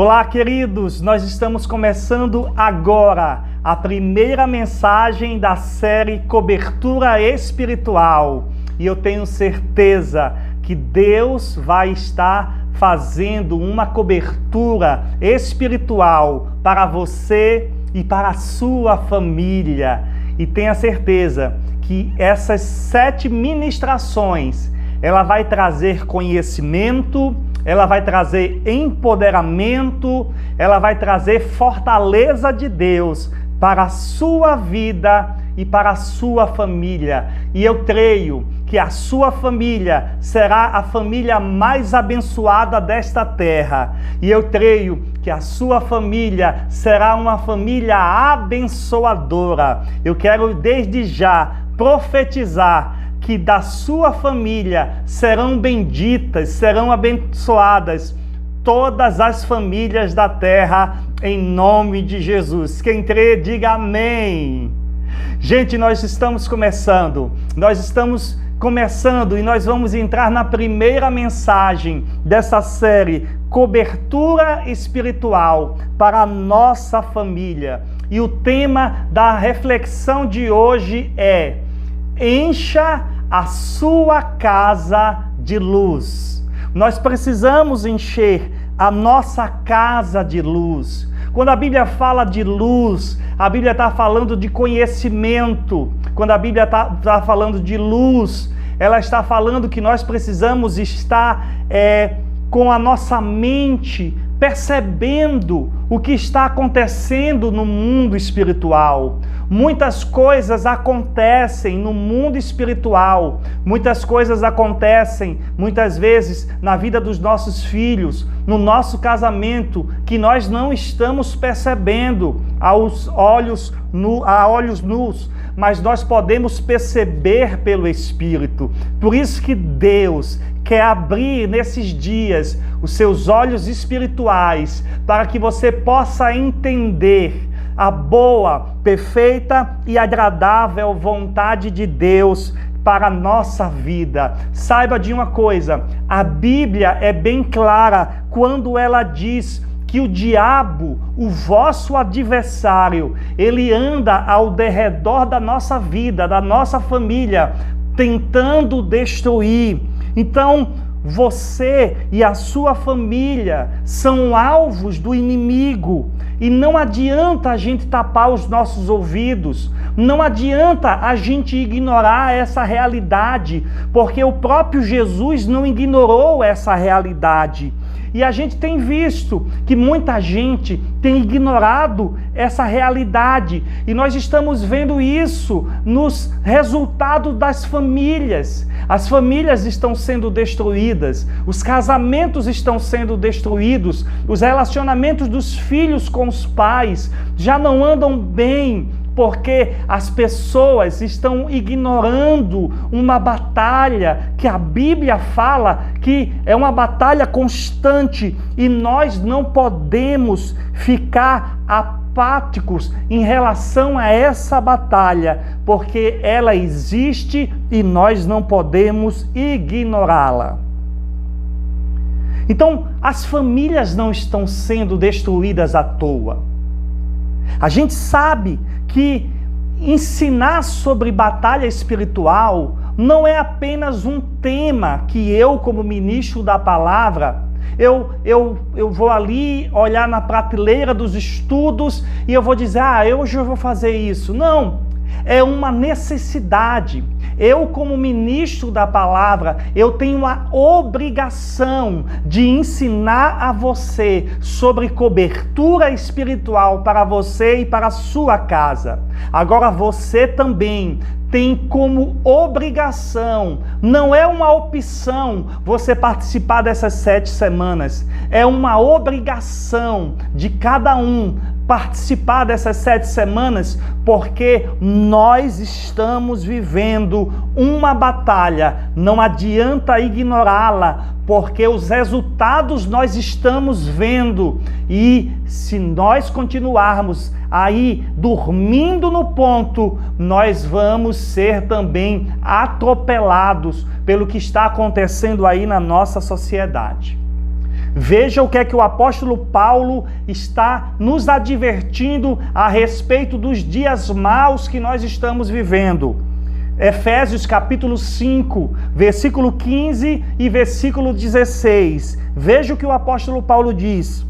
Olá, queridos! Nós estamos começando agora a primeira mensagem da série Cobertura Espiritual. E eu tenho certeza que Deus vai estar fazendo uma cobertura espiritual para você e para a sua família. E tenha certeza que essas 7 ministrações, ela vai trazer conhecimento, ela vai trazer empoderamento, ela vai trazer fortaleza de Deus para a sua vida e para a sua família. E eu creio que a sua família será a família mais abençoada desta terra. E eu creio que a sua família será uma família abençoadora. Eu quero desde já profetizar que da sua família serão benditas, serão abençoadas todas as famílias da terra, em nome de Jesus. Quem crê, diga amém. Gente, nós estamos começando e nós vamos entrar na primeira mensagem dessa série, Cobertura Espiritual para a nossa família. E o tema da reflexão de hoje é: encha a sua casa de luz. Nós precisamos encher a nossa casa de luz. Quando a Bíblia fala de luz, a Bíblia está falando de conhecimento. Quando a Bíblia está falando de luz, ela está falando que nós precisamos estar com a nossa mente percebendo o que está acontecendo no mundo espiritual. Muitas coisas acontecem no mundo espiritual, muitas coisas acontecem, muitas vezes, na vida dos nossos filhos, no nosso casamento, que nós não estamos percebendo a olhos nus, mas nós podemos perceber pelo Espírito. Por isso que Deus quer abrir nesses dias os seus olhos espirituais, para que você possa entender a boa, perfeita e agradável vontade de Deus para a nossa vida. Saiba de uma coisa, a Bíblia é bem clara quando ela diz que o diabo, o vosso adversário, ele anda ao derredor da nossa vida, da nossa família, tentando destruir. Então, você e a sua família são alvos do inimigo. E não adianta a gente tapar os nossos ouvidos, não adianta a gente ignorar essa realidade, porque o próprio Jesus não ignorou essa realidade. E a gente tem visto que muita gente tem ignorado essa realidade. E nós estamos vendo isso nos resultados das famílias. As famílias estão sendo destruídas, os casamentos estão sendo destruídos, os relacionamentos dos filhos com os pais já não andam bem, porque as pessoas estão ignorando uma batalha que a Bíblia fala que é uma batalha constante, e nós não podemos ficar apáticos em relação a essa batalha, porque ela existe e nós não podemos ignorá-la. Então, as famílias não estão sendo destruídas à toa. A gente sabe que ensinar sobre batalha espiritual não é apenas um tema que eu, como ministro da palavra, eu vou ali olhar na prateleira dos estudos e eu vou dizer, hoje eu vou fazer isso. Não, é uma necessidade. Eu, como ministro da palavra, eu tenho a obrigação de ensinar a você sobre cobertura espiritual para você e para a sua casa. Agora, você também tem como obrigação, não é uma opção você participar dessas 7 semanas, é uma obrigação de cada um participar dessas 7 semanas, porque nós estamos vivendo uma batalha, não adianta ignorá-la, porque os resultados nós estamos vendo, e se nós continuarmos aí dormindo no ponto, nós vamos ser também atropelados pelo que está acontecendo aí na nossa sociedade. Veja o que é que o apóstolo Paulo está nos advertindo a respeito dos dias maus que nós estamos vivendo. Efésios capítulo 5, versículo 15 e versículo 16. Veja o que o apóstolo Paulo diz.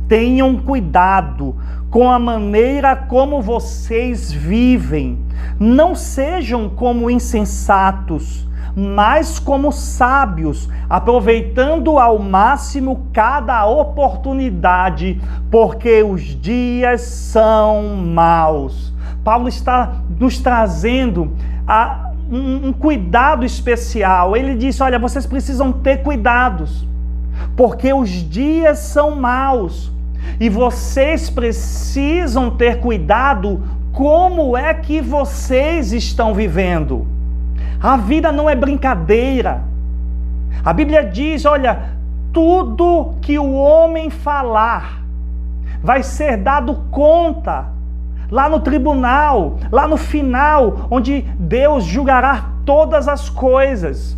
Tenham cuidado com a maneira como vocês vivem. Não sejam como insensatos, mas como sábios, aproveitando ao máximo cada oportunidade, porque os dias são maus. Paulo está nos trazendo um cuidado especial. Ele disse, olha, vocês precisam ter cuidados, porque os dias são maus, e vocês precisam ter cuidado como é que vocês estão vivendo. A vida não é brincadeira. A Bíblia diz, olha, tudo que o homem falar vai ser dado conta lá no tribunal, lá no final, onde Deus julgará todas as coisas.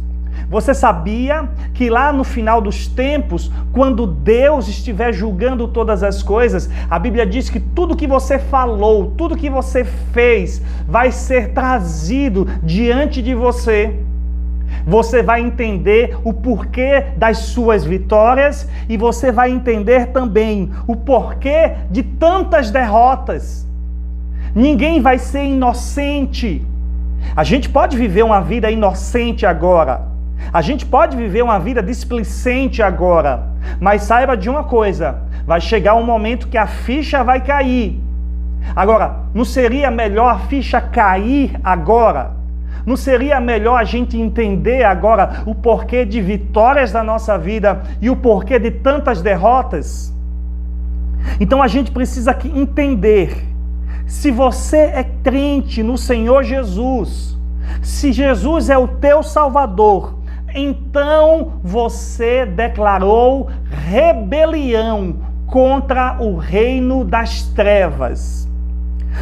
Você sabia que lá no final dos tempos, quando Deus estiver julgando todas as coisas, a Bíblia diz que tudo que você falou, tudo que você fez, vai ser trazido diante de você. Você vai entender o porquê das suas vitórias e você vai entender também o porquê de tantas derrotas. Ninguém vai ser inocente. A gente pode viver uma vida inocente agora. A gente pode viver uma vida displicente agora, mas saiba de uma coisa, vai chegar um momento que a ficha vai cair. Agora, não seria melhor a ficha cair agora? Não seria melhor a gente entender agora o porquê de vitórias da nossa vida e o porquê de tantas derrotas? Então a gente precisa entender, se você é crente no Senhor Jesus, se Jesus é o teu Salvador, então você declarou rebelião contra o reino das trevas.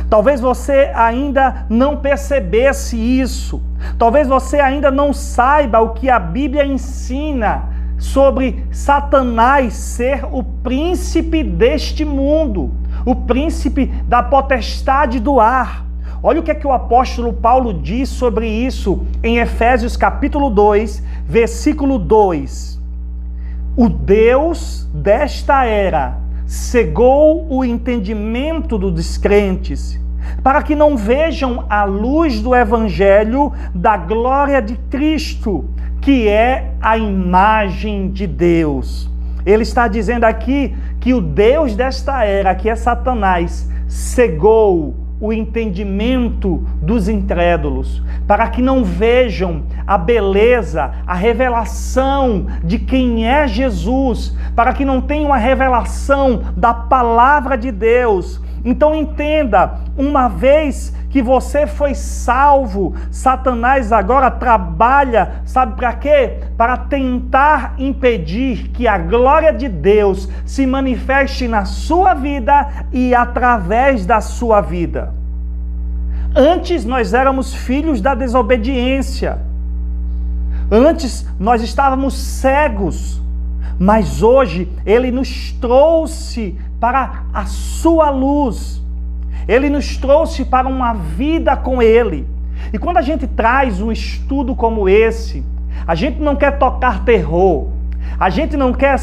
Talvez você ainda não percebesse isso. Talvez você ainda não saiba o que a Bíblia ensina sobre Satanás ser o príncipe deste mundo, o príncipe da potestade do ar. Olha o que é que o apóstolo Paulo diz sobre isso em Efésios capítulo 2, versículo 2. O Deus desta era cegou o entendimento dos descrentes, para que não vejam a luz do evangelho da glória de Cristo, que é a imagem de Deus. Ele está dizendo aqui que o Deus desta era, que é Satanás, cegou o entendimento dos incrédulos, para que não vejam a beleza, a revelação de quem é Jesus, para que não tenham a revelação da palavra de Deus. Então entenda, uma vez que você foi salvo, Satanás agora trabalha, sabe para quê? Para tentar impedir que a glória de Deus se manifeste na sua vida e através da sua vida. Antes nós éramos filhos da desobediência. Antes nós estávamos cegos, mas hoje Ele nos trouxe para a sua luz. Ele nos trouxe para uma vida com Ele. E quando a gente traz um estudo como esse, a gente não quer tocar terror. A gente não quer,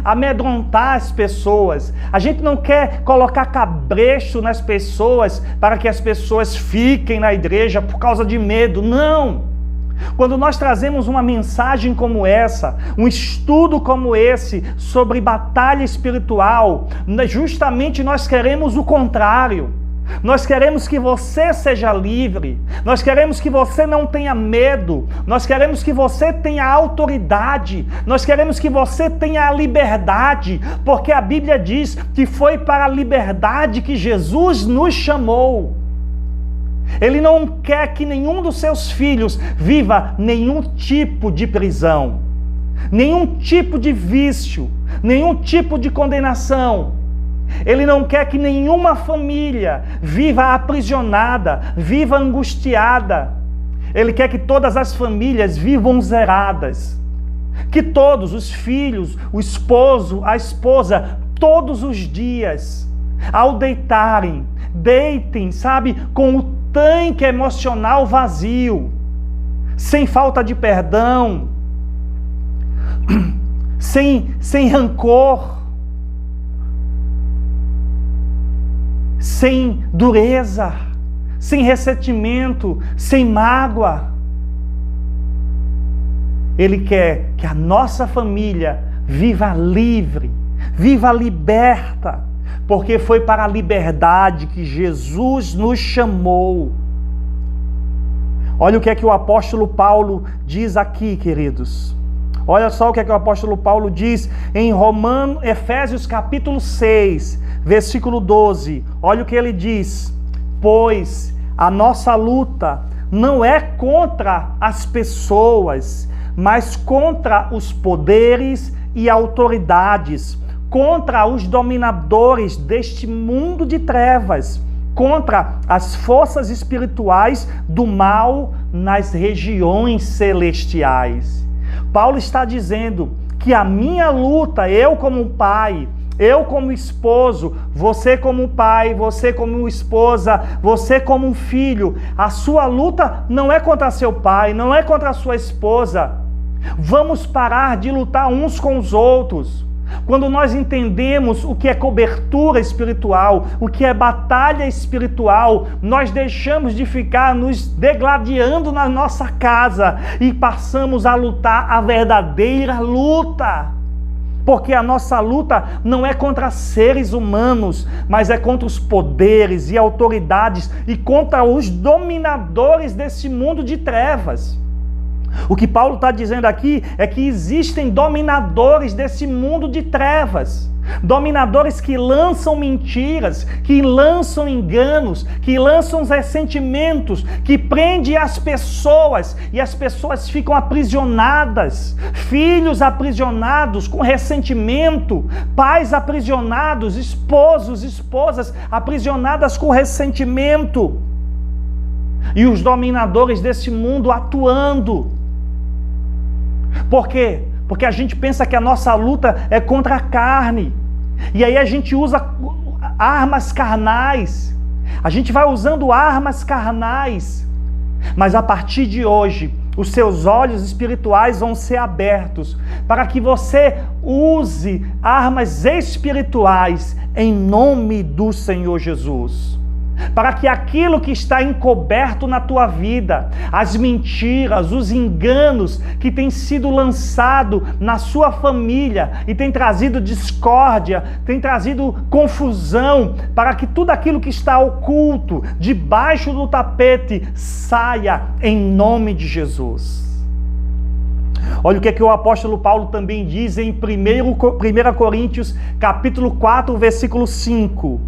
amedrontar as pessoas. A gente não quer colocar cabresto nas pessoas para que as pessoas fiquem na igreja por causa de medo. Não! Quando nós trazemos uma mensagem como essa, um estudo como esse sobre batalha espiritual, justamente nós queremos o contrário. Nós queremos que você seja livre, nós queremos que você não tenha medo, nós queremos que você tenha autoridade, nós queremos que você tenha a liberdade, porque a Bíblia diz que foi para a liberdade que Jesus nos chamou. Ele não quer que nenhum dos seus filhos viva nenhum tipo de prisão, nenhum tipo de vício, nenhum tipo de condenação. Ele não quer que nenhuma família viva aprisionada, viva angustiada. Ele quer que todas as famílias vivam zeradas. Que todos, os filhos, o esposo, a esposa, todos os dias, ao deitarem, deitem, sabe, com o tanque emocional vazio, sem falta de perdão, sem rancor, sem dureza, sem ressentimento, sem mágoa. Ele quer que a nossa família viva livre, viva liberta, porque foi para a liberdade que Jesus nos chamou. Olha o que é que o apóstolo Paulo diz aqui, queridos. Olha só o que é que o apóstolo Paulo diz em Efésios capítulo 6, versículo 12. Olha o que ele diz: pois a nossa luta não é contra as pessoas, mas contra os poderes e autoridades, contra os dominadores deste mundo de trevas, contra as forças espirituais do mal nas regiões celestiais. Paulo está dizendo que a minha luta, eu como pai, eu como esposo, você como pai, você como esposa, você como um filho, a sua luta não é contra seu pai, não é contra a sua esposa. Vamos parar de lutar uns com os outros. Quando nós entendemos o que é cobertura espiritual, o que é batalha espiritual, nós deixamos de ficar nos degladiando na nossa casa e passamos a lutar a verdadeira luta. Porque a nossa luta não é contra seres humanos, mas é contra os poderes e autoridades e contra os dominadores desse mundo de trevas. O que Paulo está dizendo aqui é que existem dominadores desse mundo de trevas, dominadores que lançam mentiras, que lançam enganos, que lançam ressentimentos, que prendem as pessoas e as pessoas ficam aprisionadas, filhos aprisionados com ressentimento, pais aprisionados, esposos, esposas aprisionadas com ressentimento, e os dominadores desse mundo atuando. Por quê? Porque a gente pensa que a nossa luta é contra a carne. E aí a gente usa armas carnais. A gente vai usando armas carnais. Mas a partir de hoje, os seus olhos espirituais vão ser abertos para que você use armas espirituais em nome do Senhor Jesus. Para que aquilo que está encoberto na tua vida, as mentiras, os enganos que têm sido lançado na sua família e tem trazido discórdia, tem trazido confusão, para que tudo aquilo que está oculto, debaixo do tapete, saia em nome de Jesus. Olha o que é que o apóstolo Paulo também diz em 1 Coríntios capítulo 4, versículo 5.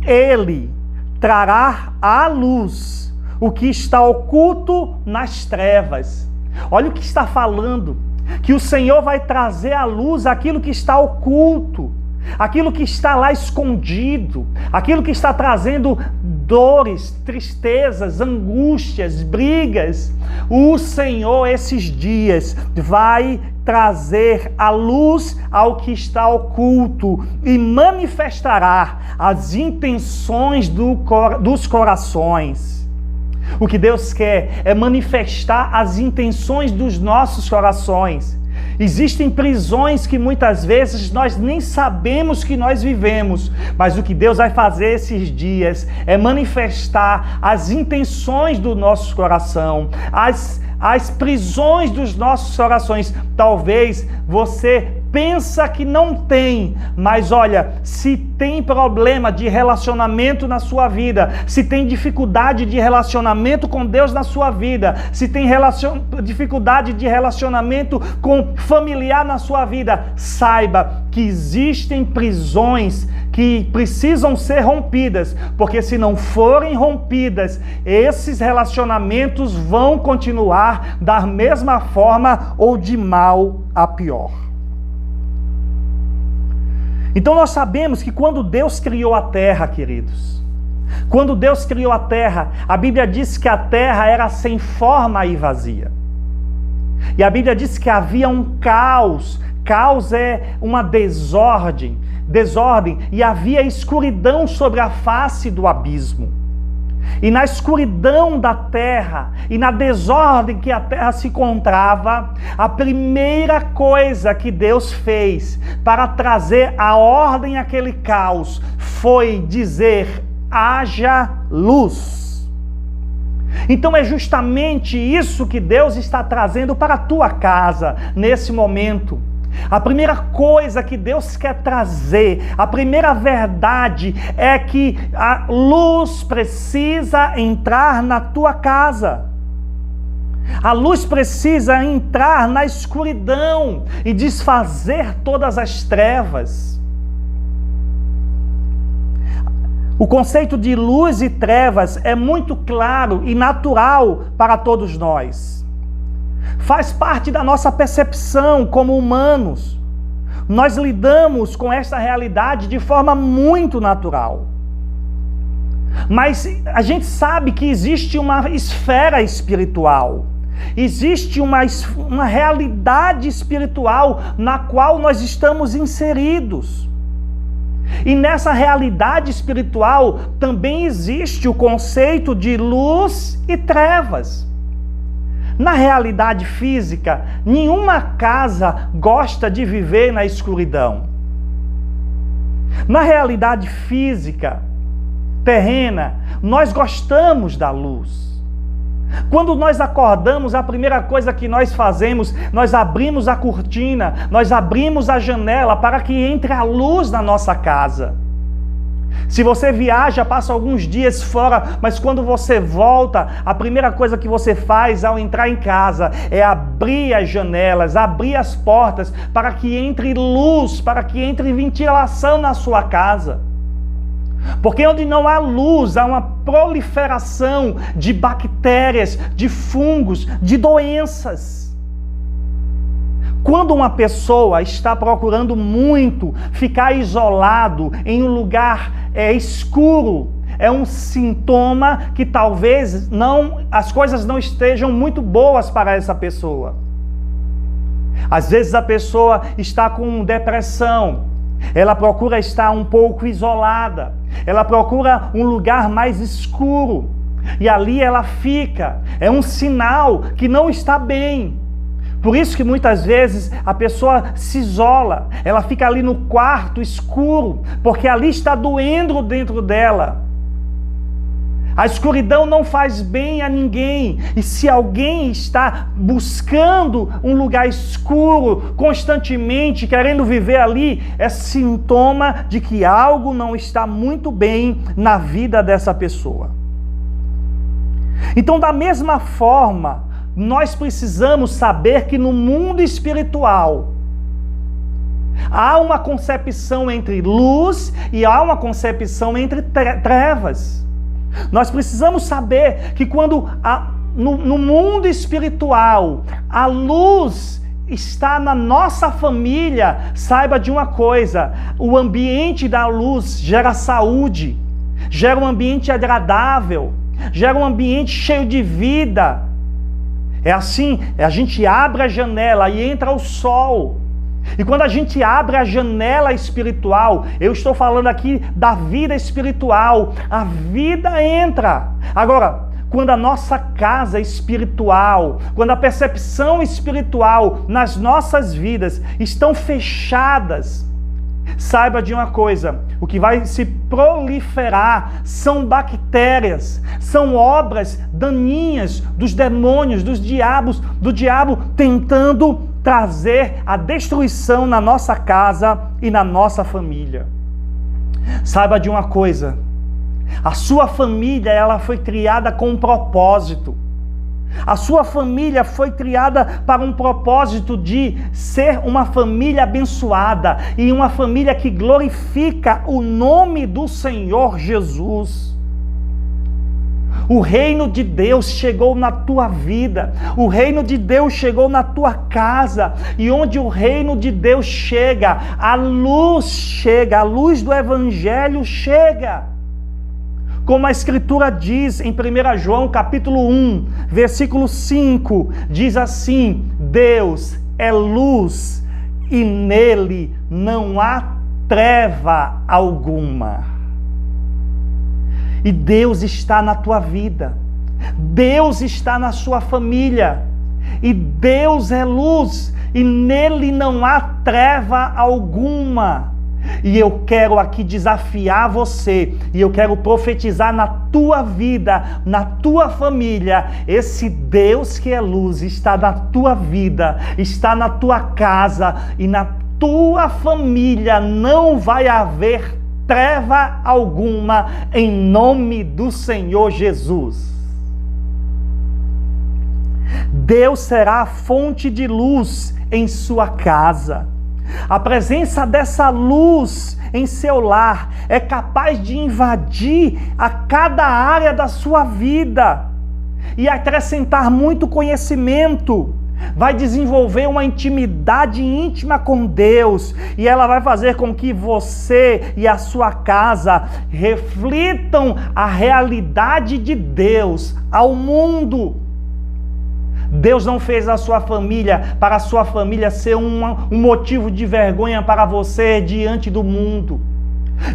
Ele trará à luz o que está oculto nas trevas. Olha o que está falando, que o Senhor vai trazer à luz aquilo que está oculto, aquilo que está lá escondido, aquilo que está trazendo dores, tristezas, angústias, brigas. O Senhor, esses dias, vai trazer a luz ao que está oculto e manifestará as intenções dos corações. O que Deus quer é manifestar as intenções dos nossos corações. Existem prisões que muitas vezes nós nem sabemos que nós vivemos, mas o que Deus vai fazer esses dias é manifestar as intenções do nosso coração, as prisões dos nossos corações. Talvez você pensa que não tem, mas olha, se tem problema de relacionamento na sua vida, se tem dificuldade de relacionamento com Deus na sua vida, se tem dificuldade de relacionamento com familiar na sua vida, saiba que existem prisões que precisam ser rompidas, porque se não forem rompidas, esses relacionamentos vão continuar da mesma forma ou de mal a pior. Então nós sabemos que quando Deus criou a terra, queridos, quando Deus criou a terra, a Bíblia diz que a terra era sem forma e vazia. E a Bíblia diz que havia um caos. Caos é uma desordem, e havia escuridão sobre a face do abismo. E na escuridão da terra, e na desordem que a terra se encontrava, a primeira coisa que Deus fez para trazer a ordem àquele caos foi dizer: haja luz. Então é justamente isso que Deus está trazendo para a tua casa nesse momento. A primeira coisa que Deus quer trazer, a primeira verdade é que a luz precisa entrar na tua casa. A luz precisa entrar na escuridão e desfazer todas as trevas. O conceito de luz e trevas é muito claro e natural para todos nós. Faz parte da nossa percepção como humanos. Nós lidamos com essa realidade de forma muito natural. Mas a gente sabe que existe uma esfera espiritual. Existe uma realidade espiritual na qual nós estamos inseridos. E nessa realidade espiritual também existe o conceito de luz e trevas. Na realidade física, nenhuma casa gosta de viver na escuridão. Na realidade física, terrena, nós gostamos da luz. Quando nós acordamos, a primeira coisa que nós fazemos, nós abrimos a cortina, nós abrimos a janela para que entre a luz na nossa casa. Se você viaja, passa alguns dias fora, mas quando você volta, a primeira coisa que você faz ao entrar em casa é abrir as janelas, abrir as portas para que entre luz, para que entre ventilação na sua casa. Porque onde não há luz, há uma proliferação de bactérias, de fungos, de doenças. Quando uma pessoa está procurando muito ficar isolado em um lugar escuro, é um sintoma que talvez as coisas não estejam muito boas para essa pessoa. Às vezes a pessoa está com depressão, ela procura estar um pouco isolada, ela procura um lugar mais escuro e ali ela fica. É um sinal que não está bem. Por isso que muitas vezes a pessoa se isola, ela fica ali no quarto escuro, porque ali está doendo dentro dela. A escuridão não faz bem a ninguém, e se alguém está buscando um lugar escuro, constantemente querendo viver ali, é sintoma de que algo não está muito bem na vida dessa pessoa. Então, da mesma forma, nós precisamos saber que no mundo espiritual há uma concepção entre luz e há uma concepção entre trevas. Nós precisamos saber que quando no mundo espiritual a luz está na nossa família, saiba de uma coisa: o ambiente da luz gera saúde, gera um ambiente agradável, gera um ambiente cheio de vida. É assim, a gente abre a janela e entra o sol. E quando a gente abre a janela espiritual, eu estou falando aqui da vida espiritual, a vida entra. Agora, quando a nossa casa espiritual, quando a percepção espiritual nas nossas vidas estão fechadas, saiba de uma coisa: o que vai se proliferar são bactérias, são obras daninhas dos demônios, do diabo tentando trazer a destruição na nossa casa e na nossa família. Saiba de uma coisa: a sua família, ela foi criada com um propósito. A sua família foi criada para um propósito de ser uma família abençoada e uma família que glorifica o nome do Senhor Jesus. O reino de Deus chegou na tua vida, o reino de Deus chegou na tua casa, e onde o reino de Deus chega, a luz do Evangelho chega. Como a Escritura diz em 1 João capítulo 1, versículo 5, diz assim: Deus é luz e nele não há treva alguma. E Deus está na tua vida, Deus está na sua família, e Deus é luz e nele não há treva alguma. E eu quero aqui desafiar você, e eu quero profetizar na tua vida, na tua família. Esse Deus que é luz está na tua vida, está na tua casa, e na tua família não vai haver treva alguma, em nome do Senhor Jesus. Deus será a fonte de luz em sua casa. A presença dessa luz em seu lar é capaz de invadir a cada área da sua vida e acrescentar muito conhecimento. Vai desenvolver uma intimidade íntima com Deus, e ela vai fazer com que você e a sua casa reflitam a realidade de Deus ao mundo. Deus não fez a sua família para a sua família ser um motivo de vergonha para você diante do mundo.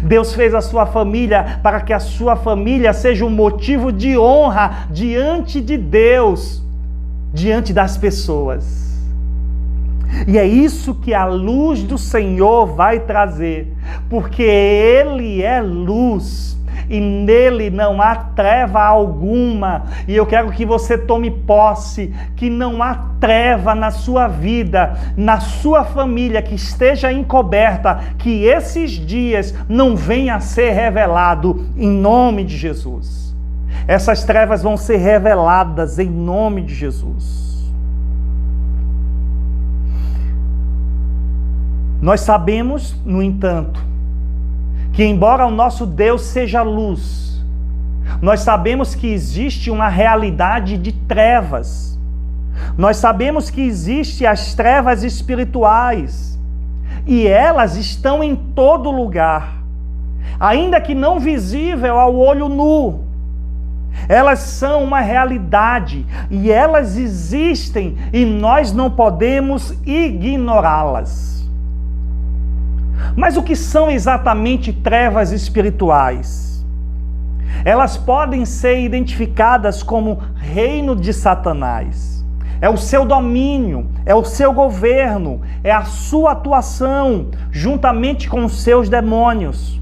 Deus fez a sua família para que a sua família seja um motivo de honra diante de Deus, diante das pessoas. E é isso que a luz do Senhor vai trazer, porque Ele é luz e nele não há treva alguma. E eu quero que você tome posse, que não há treva na sua vida, na sua família, que esteja encoberta, que esses dias não venha a ser revelado em nome de Jesus. Essas trevas vão ser reveladas em nome de Jesus. Nós sabemos, no entanto, que embora o nosso Deus seja luz, nós sabemos que existe uma realidade de trevas. Nós sabemos que existem as trevas espirituais, e elas estão em todo lugar, ainda que não visível ao olho nu. Elas são uma realidade, e elas existem, e nós não podemos ignorá-las. Mas o que são exatamente trevas espirituais? Elas podem ser identificadas como reino de Satanás. É o seu domínio, é o seu governo, é a sua atuação, juntamente com os seus demônios.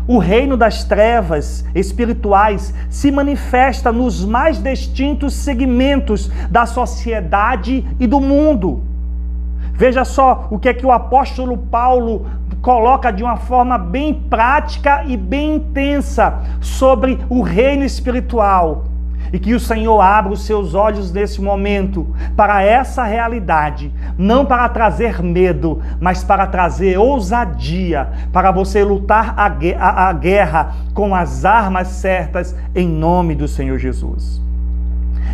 O reino das trevas espirituais se manifesta nos mais distintos segmentos da sociedade e do mundo. Veja só o que é que o apóstolo Paulo coloca de uma forma bem prática e bem intensa sobre o reino espiritual. E que o Senhor abra os seus olhos nesse momento para essa realidade, não para trazer medo, mas para trazer ousadia, para você lutar a guerra com as armas certas, em nome do Senhor Jesus.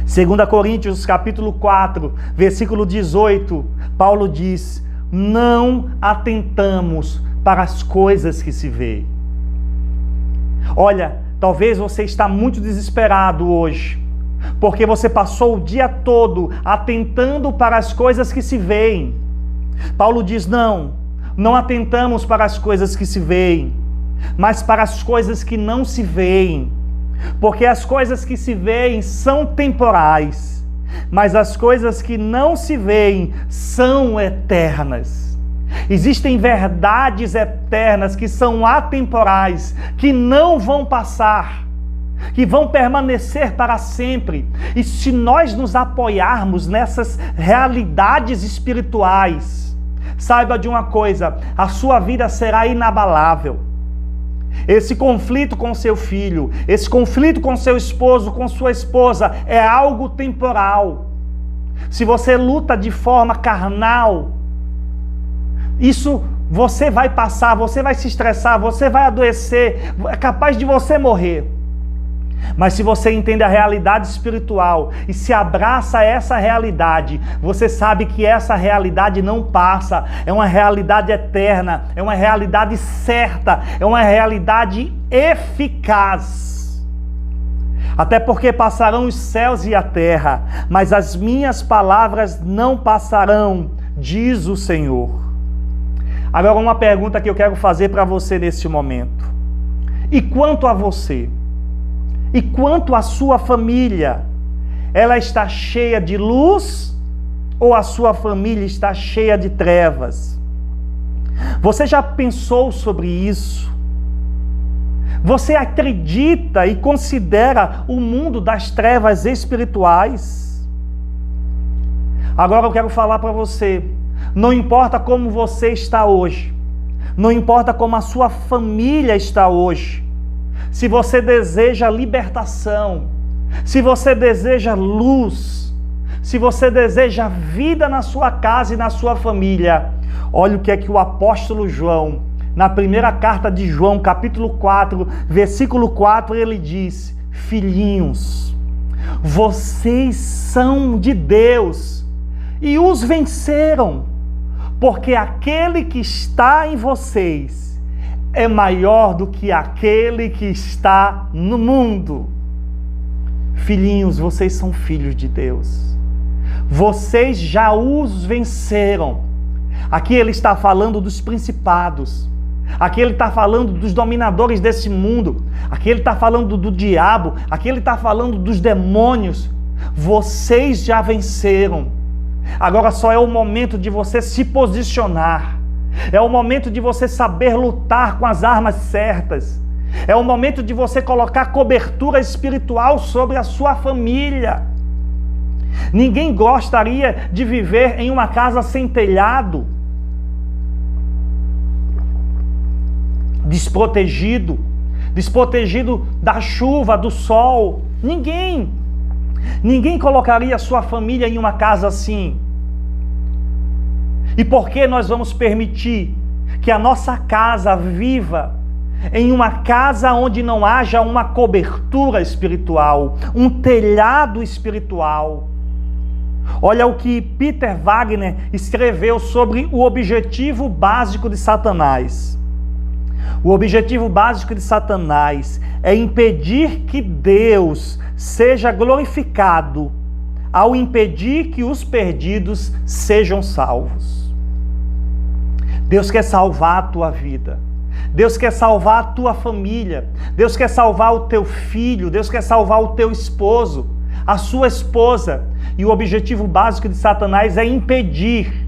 2 Coríntios capítulo 4, versículo 18, Paulo diz: não atentamos para as coisas que se veem. Olha, talvez você está muito desesperado hoje, porque você passou o dia todo atentando para as coisas que se veem. Paulo diz: não atentamos para as coisas que se veem, mas para as coisas que não se veem. Porque as coisas que se veem são temporais, mas as coisas que não se veem são eternas. Existem verdades eternas que são atemporais, que não vão passar, que vão permanecer para sempre. E se nós nos apoiarmos nessas realidades espirituais, saiba de uma coisa: a sua vida será inabalável. Esse conflito com seu filho, esse conflito com seu esposo, com sua esposa, é algo temporal. Se você luta de forma carnal, isso você vai passar, você vai se estressar, você vai adoecer, é capaz de você morrer. Mas se você entende a realidade espiritual e se abraça a essa realidade, você sabe que essa realidade não passa, é uma realidade eterna, é uma realidade certa, é uma realidade eficaz. Até porque passarão os céus e a terra, mas as minhas palavras não passarão, diz o Senhor. Agora, uma pergunta que eu quero fazer para você neste momento. E quanto a você? E quanto à sua família? Ela está cheia de luz ou a sua família está cheia de trevas? Você já pensou sobre isso? Você acredita e considera o mundo das trevas espirituais? Agora eu quero falar para você, não importa como você está hoje, não importa como a sua família está hoje, se você deseja libertação, se você deseja luz, se você deseja vida na sua casa e na sua família, olha o que é que o apóstolo João, na primeira carta de João, capítulo 4, versículo 4, ele diz: filhinhos, vocês são de Deus e os venceram, porque aquele que está em vocês é maior do que aquele que está no mundo. Filhinhos, vocês são filhos de Deus. Vocês já os venceram. Aqui ele está falando dos principados. Aqui ele está falando dos dominadores desse mundo. Aqui ele está falando do diabo. Aqui ele está falando dos demônios. Vocês já venceram. Agora só é o momento de você se posicionar. É o momento de você saber lutar com as armas certas. É o momento de você colocar cobertura espiritual sobre a sua família. Ninguém gostaria de viver em uma casa sem telhado, desprotegido da chuva, do sol. Ninguém colocaria a sua família em uma casa assim. E por que nós vamos permitir que a nossa casa viva em uma casa onde não haja uma cobertura espiritual, um telhado espiritual? Olha o que Peter Wagner escreveu sobre o objetivo básico de Satanás. O objetivo básico de Satanás é impedir que Deus seja glorificado, ao impedir que os perdidos sejam salvos. Deus quer salvar a tua vida. Deus quer salvar a tua família. Deus quer salvar o teu filho. Deus quer salvar o teu esposo, a sua esposa. E o objetivo básico de Satanás é impedir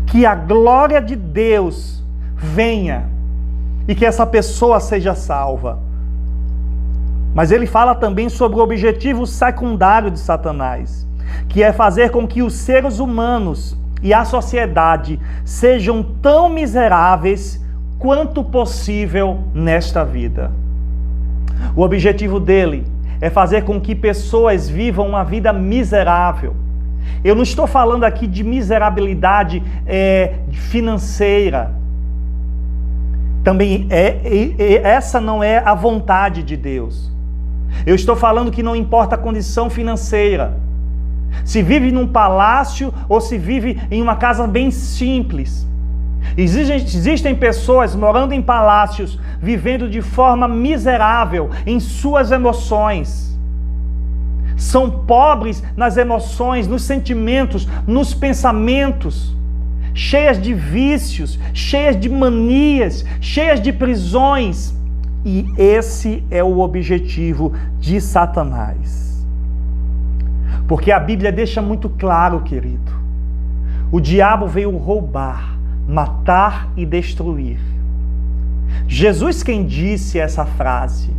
que a glória de Deus venha e que essa pessoa seja salva. Mas ele fala também sobre o objetivo secundário de Satanás, que é fazer com que os seres humanos e a sociedade sejam tão miseráveis quanto possível nesta vida. O objetivo dele é fazer com que pessoas vivam uma vida miserável. Eu não estou falando aqui de miserabilidade financeira. Também essa não é a vontade de Deus. Eu estou falando que não importa a condição financeira. Se vive num palácio ou se vive em uma casa bem simples. Existem pessoas morando em palácios, vivendo de forma miserável em suas emoções. São pobres nas emoções, nos sentimentos, nos pensamentos, cheias de vícios, cheias de manias, cheias de prisões. E esse é o objetivo de Satanás. Porque a Bíblia deixa muito claro, querido, o diabo veio roubar, matar e destruir. Jesus quem disse essa frase.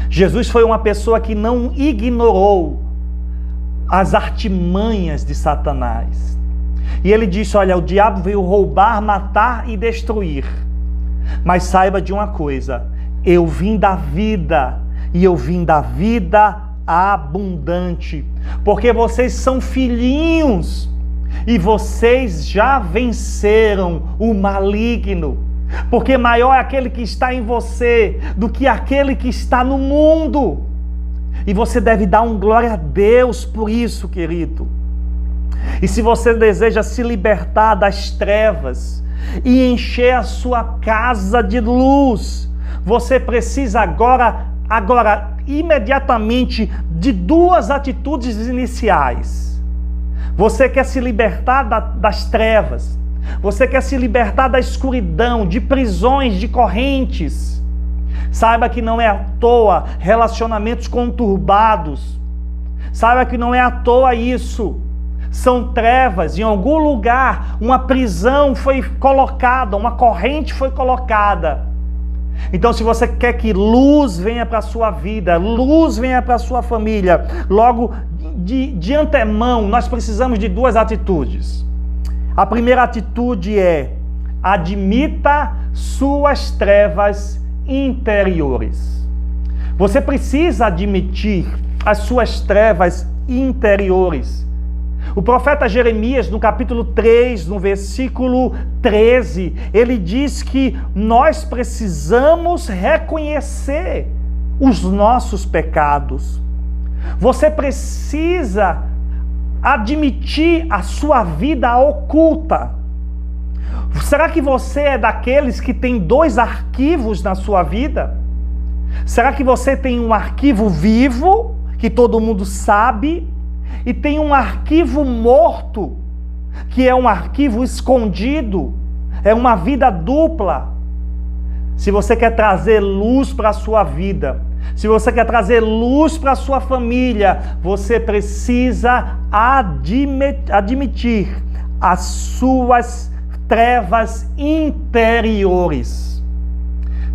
Jesus foi uma pessoa que não ignorou as artimanhas de Satanás. E ele disse, olha, o diabo veio roubar, matar e destruir. Mas saiba de uma coisa, eu vim da vida, e eu vim da vida abundante. Porque vocês são filhinhos, e vocês já venceram o maligno. Porque maior é aquele que está em você do que aquele que está no mundo. E você deve dar glória a Deus por isso, querido. E se você deseja se libertar das trevas e encher a sua casa de luz, você precisa agora imediatamente de duas atitudes iniciais. Você quer se libertar das trevas, você quer se libertar da escuridão, de prisões, de correntes. Saiba que não é à toa relacionamentos conturbados. Saiba que não é à toa isso. São trevas, em algum lugar uma prisão foi colocada, uma corrente foi colocada. Então, se você quer que luz venha para a sua vida, luz venha para a sua família, logo de antemão, nós precisamos de duas atitudes. A primeira atitude é: admita suas trevas interiores. Você precisa admitir as suas trevas interiores. O profeta Jeremias, no capítulo 3, no versículo 13, ele diz que nós precisamos reconhecer os nossos pecados. Você precisa admitir a sua vida oculta. Será que você é daqueles que tem dois arquivos na sua vida? Será que você tem um arquivo vivo, que todo mundo sabe, e tem um arquivo morto, que é um arquivo escondido, é uma vida dupla? Se você quer trazer luz para a sua vida, se você quer trazer luz para a sua família, você precisa admitir as suas trevas interiores.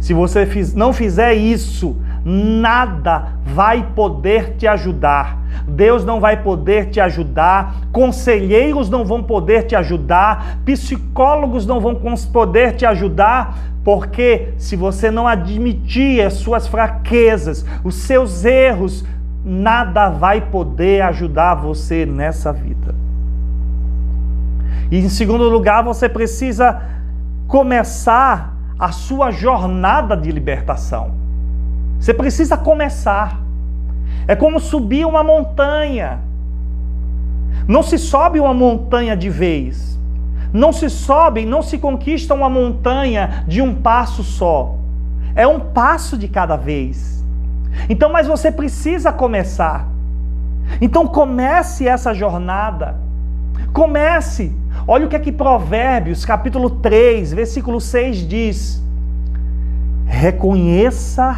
Se você não fizer isso, nada vai poder te ajudar. Deus não vai poder te ajudar, conselheiros não vão poder te ajudar, psicólogos não vão poder te ajudar, porque se você não admitir as suas fraquezas, os seus erros, nada vai poder ajudar você nessa vida. E em segundo lugar, você precisa começar a sua jornada de libertação. Você precisa começar. É como subir uma montanha. Não se sobe uma montanha de vez. Não se sobe, não se conquista uma montanha de um passo só. É um passo de cada vez. Então, mas você precisa começar. Então comece essa jornada. Comece. Olha o que é que Provérbios, capítulo 3, versículo 6 diz: reconheça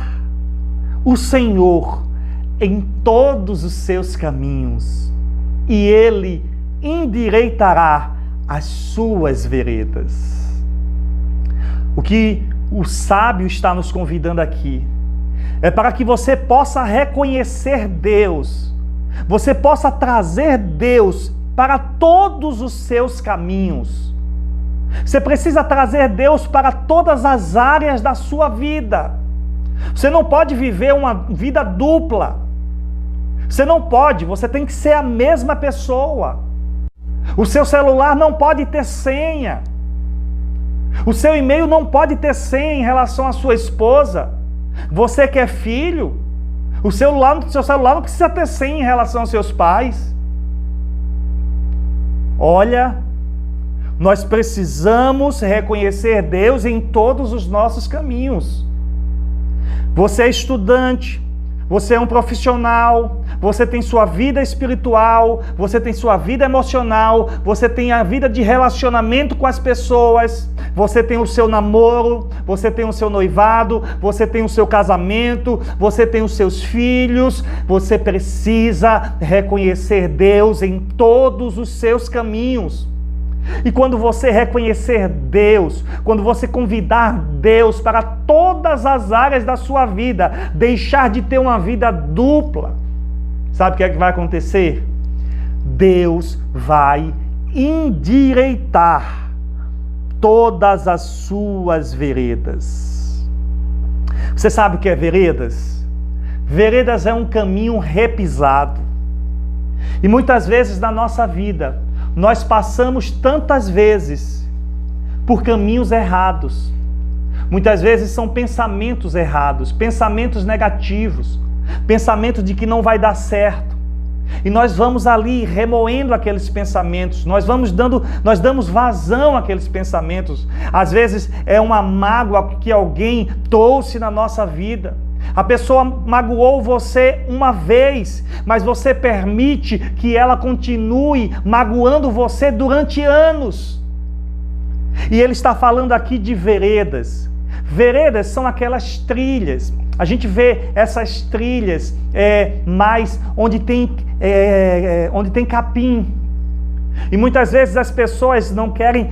o Senhor em todos os seus caminhos, e Ele endireitará as suas veredas. O que o sábio está nos convidando aqui é para que você possa reconhecer Deus, você possa trazer Deus para todos os seus caminhos. Você precisa trazer Deus para todas as áreas da sua vida. Você não pode viver uma vida dupla. Você não pode, você tem que ser a mesma pessoa. O seu celular não pode ter senha. O seu e-mail não pode ter senha em relação à sua esposa. Você que é filho, o seu celular não precisa ter senha em relação aos seus pais. Olha, nós precisamos reconhecer Deus em todos os nossos caminhos. Você é estudante, você é um profissional, você tem sua vida espiritual, você tem sua vida emocional, você tem a vida de relacionamento com as pessoas, você tem o seu namoro, você tem o seu noivado, você tem o seu casamento, você tem os seus filhos. Você precisa reconhecer Deus em todos os seus caminhos. E quando você reconhecer Deus, quando você convidar Deus para todas as áreas da sua vida, deixar de ter uma vida dupla, sabe o que é que vai acontecer? Deus vai endireitar todas as suas veredas. Você sabe o que é veredas? Veredas é um caminho repisado. E muitas vezes na nossa vida, nós passamos tantas vezes por caminhos errados. Muitas vezes são pensamentos errados, pensamentos negativos, pensamentos de que não vai dar certo. E nós vamos ali remoendo aqueles pensamentos, nós damos vazão àqueles pensamentos. Às vezes é uma mágoa que alguém trouxe na nossa vida. A pessoa magoou você uma vez, mas você permite que ela continue magoando você durante anos. E ele está falando aqui de veredas. Veredas são aquelas trilhas. A gente vê essas trilhas mais onde tem capim. E muitas vezes as pessoas não querem,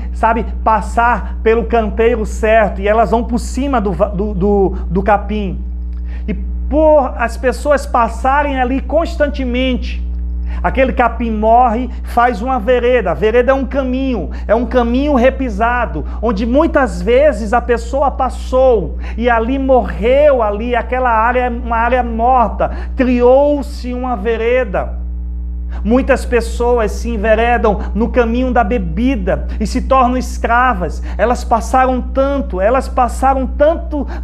passar pelo canteiro certo, e elas vão por cima do capim. E por as pessoas passarem ali constantemente, aquele capim morre, faz uma vereda. A vereda é um caminho repisado, onde muitas vezes a pessoa passou e ali morreu, aquela área, uma área morta, criou-se uma vereda. Muitas pessoas se enveredam no caminho da bebida e se tornam escravas. Elas passaram tanto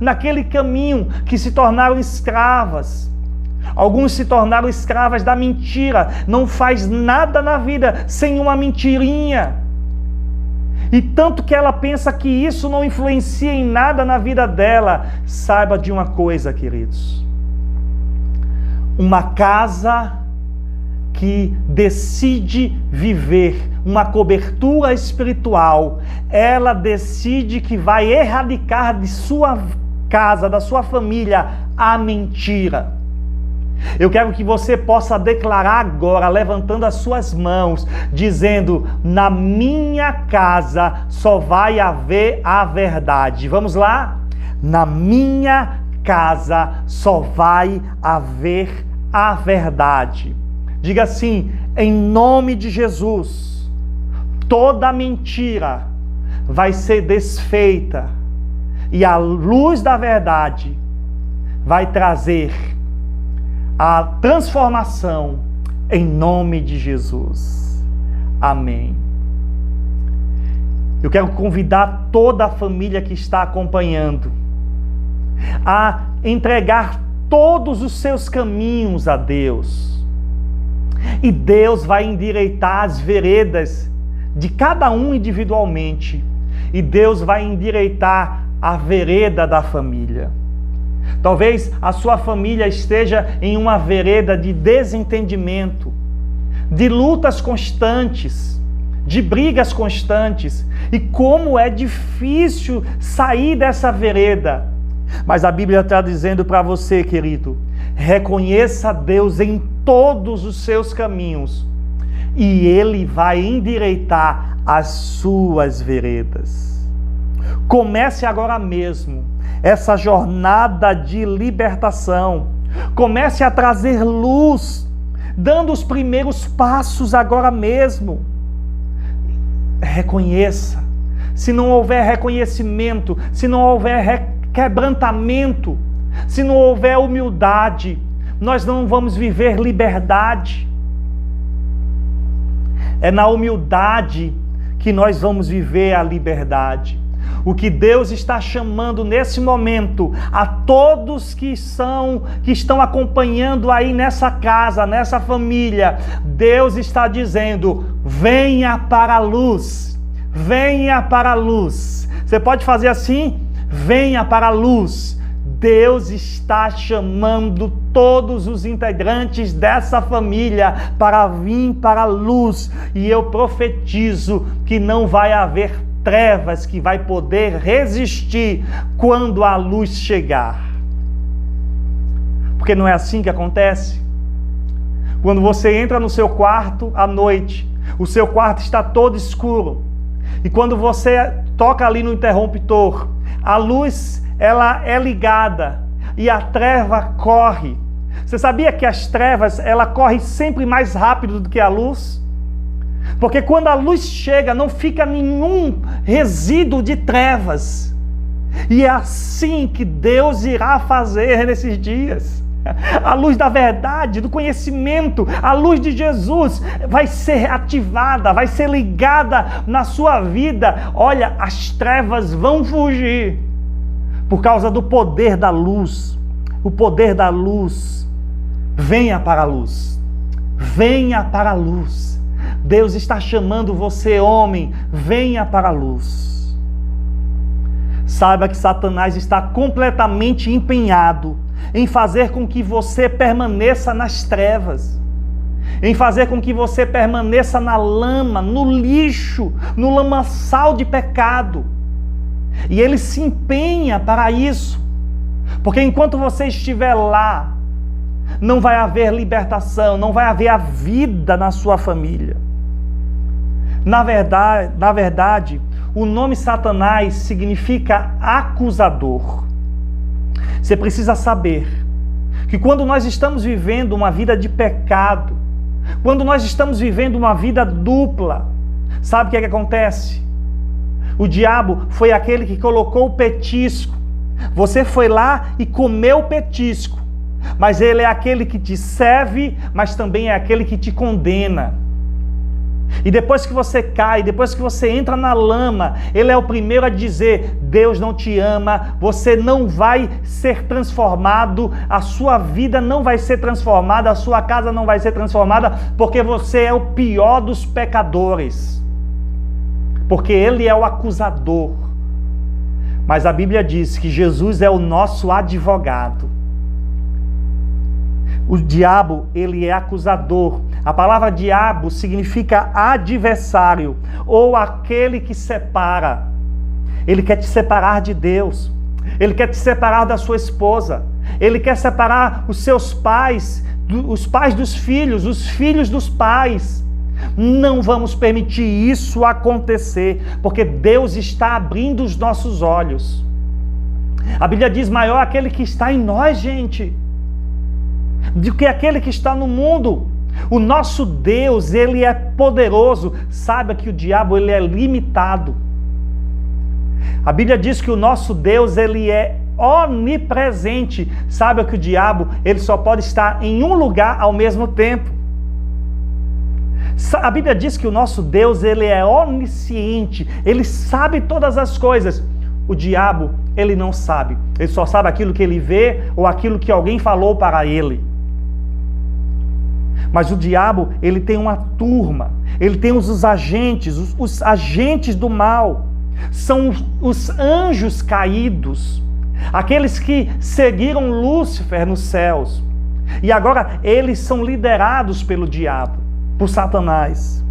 naquele caminho que se tornaram escravas. Alguns se tornaram escravas da mentira. Não faz nada na vida sem uma mentirinha. E tanto que ela pensa que isso não influencia em nada na vida dela. Saiba de uma coisa, queridos. Uma casa que decide viver uma cobertura espiritual, ela decide que vai erradicar de sua casa, da sua família, a mentira. Eu quero que você possa declarar agora, levantando as suas mãos, dizendo: na minha casa só vai haver a verdade. Vamos lá? Na minha casa só vai haver a verdade. Diga assim: em nome de Jesus, toda mentira vai ser desfeita e a luz da verdade vai trazer a transformação em nome de Jesus. Amém. Eu quero convidar toda a família que está acompanhando a entregar todos os seus caminhos a Deus. E Deus vai endireitar as veredas de cada um individualmente. E Deus vai endireitar a vereda da família. Talvez a sua família esteja em uma vereda de desentendimento, de lutas constantes, de brigas constantes. E como é difícil sair dessa vereda. Mas a Bíblia está dizendo para você, querido, reconheça Deus em todos os seus caminhos e Ele vai endireitar as suas veredas. Comece agora mesmo essa jornada de libertação. Comece a trazer luz, dando os primeiros passos agora mesmo. Reconheça. Se não houver reconhecimento, se não houver quebrantamento, se não houver humildade, nós não vamos viver liberdade. É na humildade que nós vamos viver a liberdade. O que Deus está chamando nesse momento a todos que estão acompanhando aí nessa casa, nessa família, Deus está dizendo: venha para a luz, venha para a luz. Você pode fazer assim? Venha para a luz. Deus está chamando todos os integrantes dessa família para vir para a luz. E eu profetizo que não vai haver trevas que vai poder resistir quando a luz chegar. Porque não é assim que acontece? Quando você entra no seu quarto à noite, o seu quarto está todo escuro. E quando você toca ali no interruptor, a luz ela é ligada e a treva corre. Você sabia que as trevas ela corre sempre mais rápido do que a luz? Porque quando a luz chega, não fica nenhum resíduo de trevas. E é assim que Deus irá fazer nesses dias. A luz da verdade, do conhecimento, a luz de Jesus vai ser ativada, vai ser ligada na sua vida. Olha, as trevas vão fugir por causa do poder da luz. O poder da luz. Venha para a luz. Venha para a luz. Deus está chamando você, homem, venha para a luz. Saiba que Satanás está completamente empenhado em fazer com que você permaneça nas trevas, em fazer com que você permaneça na lama, no lixo, no lamaçal de pecado. E ele se empenha para isso, porque enquanto você estiver lá, não vai haver libertação, não vai haver a vida na sua família. Na verdade, o nome Satanás significa acusador. Você precisa saber que quando nós estamos vivendo uma vida de pecado, quando nós estamos vivendo uma vida dupla, sabe o que acontece? O diabo foi aquele que colocou o petisco. Você foi lá e comeu o petisco, mas ele é aquele que te serve, mas também é aquele que te condena. E depois que você cai, depois que você entra na lama, ele é o primeiro a dizer: Deus não te ama, você não vai ser transformado, a sua vida não vai ser transformada, a sua casa não vai ser transformada, porque você é o pior dos pecadores. Porque ele é o acusador. Mas a Bíblia diz que Jesus é o nosso advogado. O diabo, ele é acusador. A palavra diabo significa adversário, ou aquele que separa. Ele quer te separar de Deus. Ele quer te separar da sua esposa. Ele quer separar os seus pais, os pais dos filhos, os filhos dos pais. Não vamos permitir isso acontecer, porque Deus está abrindo os nossos olhos. A Bíblia diz: maior é aquele que está em nós, gente, do que aquele que está no mundo. O nosso Deus, ele é poderoso. Saiba que o diabo, ele é limitado. A Bíblia diz que o nosso Deus, ele é onipresente. Saiba que o diabo, ele só pode estar em um lugar ao mesmo tempo. A Bíblia diz que o nosso Deus, ele é onisciente. Ele sabe todas as coisas. O diabo, ele não sabe. Ele só sabe aquilo que ele vê ou aquilo que alguém falou para ele. Mas o diabo, ele tem uma turma, ele tem os agentes, os agentes do mal. São os anjos caídos, aqueles que seguiram Lúcifer nos céus. E agora eles são liderados pelo diabo, por Satanás.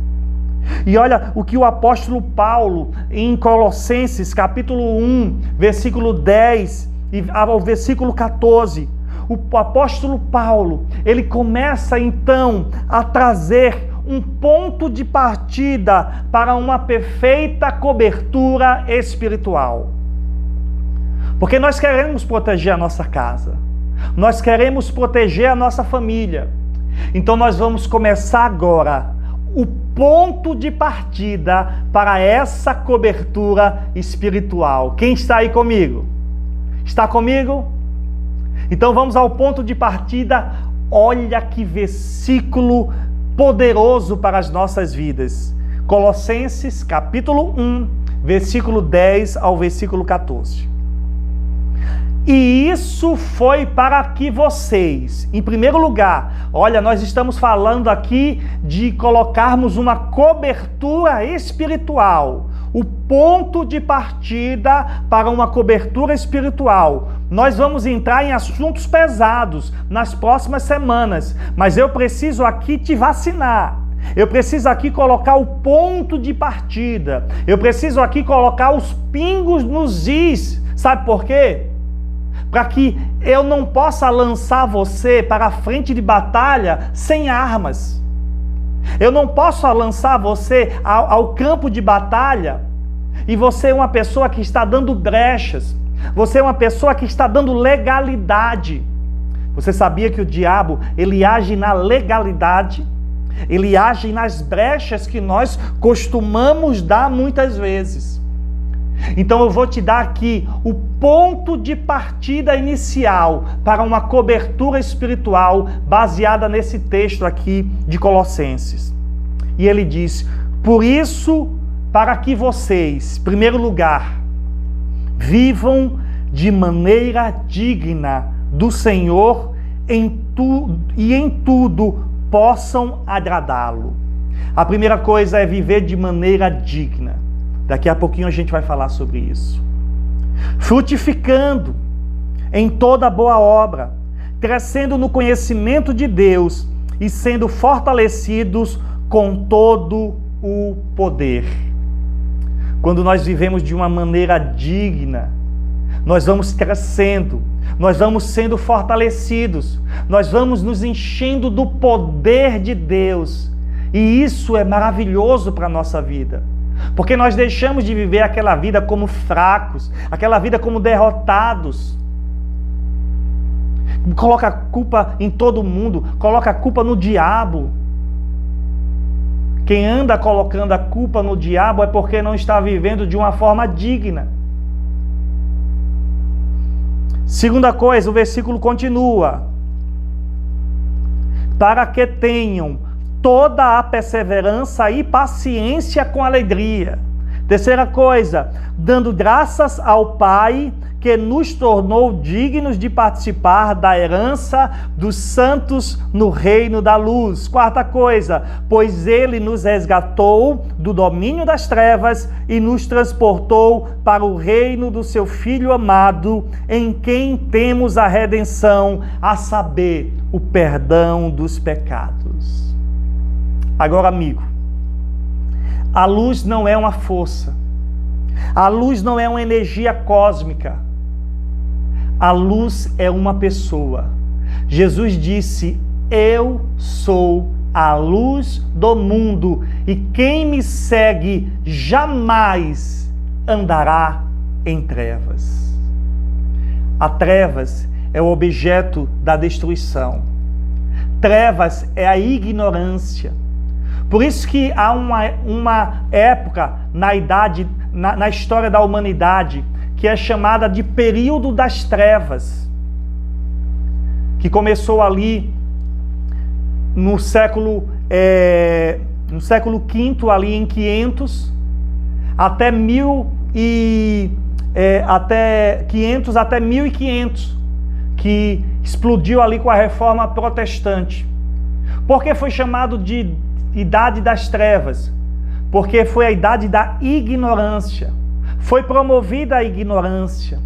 E olha o que o apóstolo Paulo, em Colossenses capítulo 1, versículo 10 ao versículo 14, o apóstolo Paulo, ele começa então a trazer um ponto de partida para uma perfeita cobertura espiritual. Porque nós queremos proteger a nossa casa, nós queremos proteger a nossa família. Então nós vamos começar agora o ponto de partida para essa cobertura espiritual. Quem está aí comigo? Está comigo? Então vamos ao ponto de partida. Olha que versículo poderoso para as nossas vidas. Colossenses capítulo 1, versículo 10 ao versículo 14. E isso foi para que vocês, em primeiro lugar, olha, nós estamos falando aqui de colocarmos uma cobertura espiritual. O ponto de partida para uma cobertura espiritual. Nós vamos entrar em assuntos pesados nas próximas semanas, mas eu preciso aqui te vacinar. Eu preciso aqui colocar o ponto de partida. Eu preciso aqui colocar os pingos nos is. Sabe por quê? Para que eu não possa lançar você para a frente de batalha sem armas. Eu não posso lançar você ao campo de batalha e você é uma pessoa que está dando brechas. Você é uma pessoa que está dando legalidade. Você sabia que o diabo, ele age na legalidade? Ele age nas brechas que nós costumamos dar muitas vezes. Então eu vou te dar aqui o ponto de partida inicial para uma cobertura espiritual baseada nesse texto aqui de Colossenses. E ele diz: por isso, para que vocês, em primeiro lugar, vivam de maneira digna do Senhor e em tudo possam agradá-lo. A primeira coisa é viver de maneira digna. Daqui a pouquinho a gente vai falar sobre isso. Frutificando em toda boa obra crescendo no conhecimento de Deus e sendo fortalecidos com todo o poder. Quando nós vivemos de uma maneira digna, nós vamos crescendo, nós vamos sendo fortalecidos, nós vamos nos enchendo do poder de Deus. E isso é maravilhoso para a nossa vida, porque nós deixamos de viver aquela vida como fracos, aquela vida como derrotados. Coloca a culpa em todo mundo, coloca a culpa no diabo. Quem anda colocando a culpa no diabo é porque não está vivendo de uma forma digna. Segunda coisa, o versículo continua: para que tenham toda a perseverança e paciência com alegria. Terceira coisa, dando graças ao Pai que nos tornou dignos de participar da herança dos santos no reino da luz. Quarta coisa, pois Ele nos resgatou do domínio das trevas e nos transportou para o reino do seu Filho amado, em quem temos a redenção, a saber, o perdão dos pecados. Agora, amigo, a luz não é uma força, a luz não é uma energia cósmica, a luz é uma pessoa. Jesus disse: eu sou a luz do mundo, e quem me segue jamais andará em trevas. A trevas é o objeto da destruição. Trevas é a ignorância. Por isso que há uma época na história da humanidade que é chamada de período das trevas, que começou ali no século V, ali em 500, até 1500, que explodiu ali com a Reforma Protestante. Por que foi chamado de Idade das Trevas? Porque foi a idade da ignorância. Foi promovida a ignorância.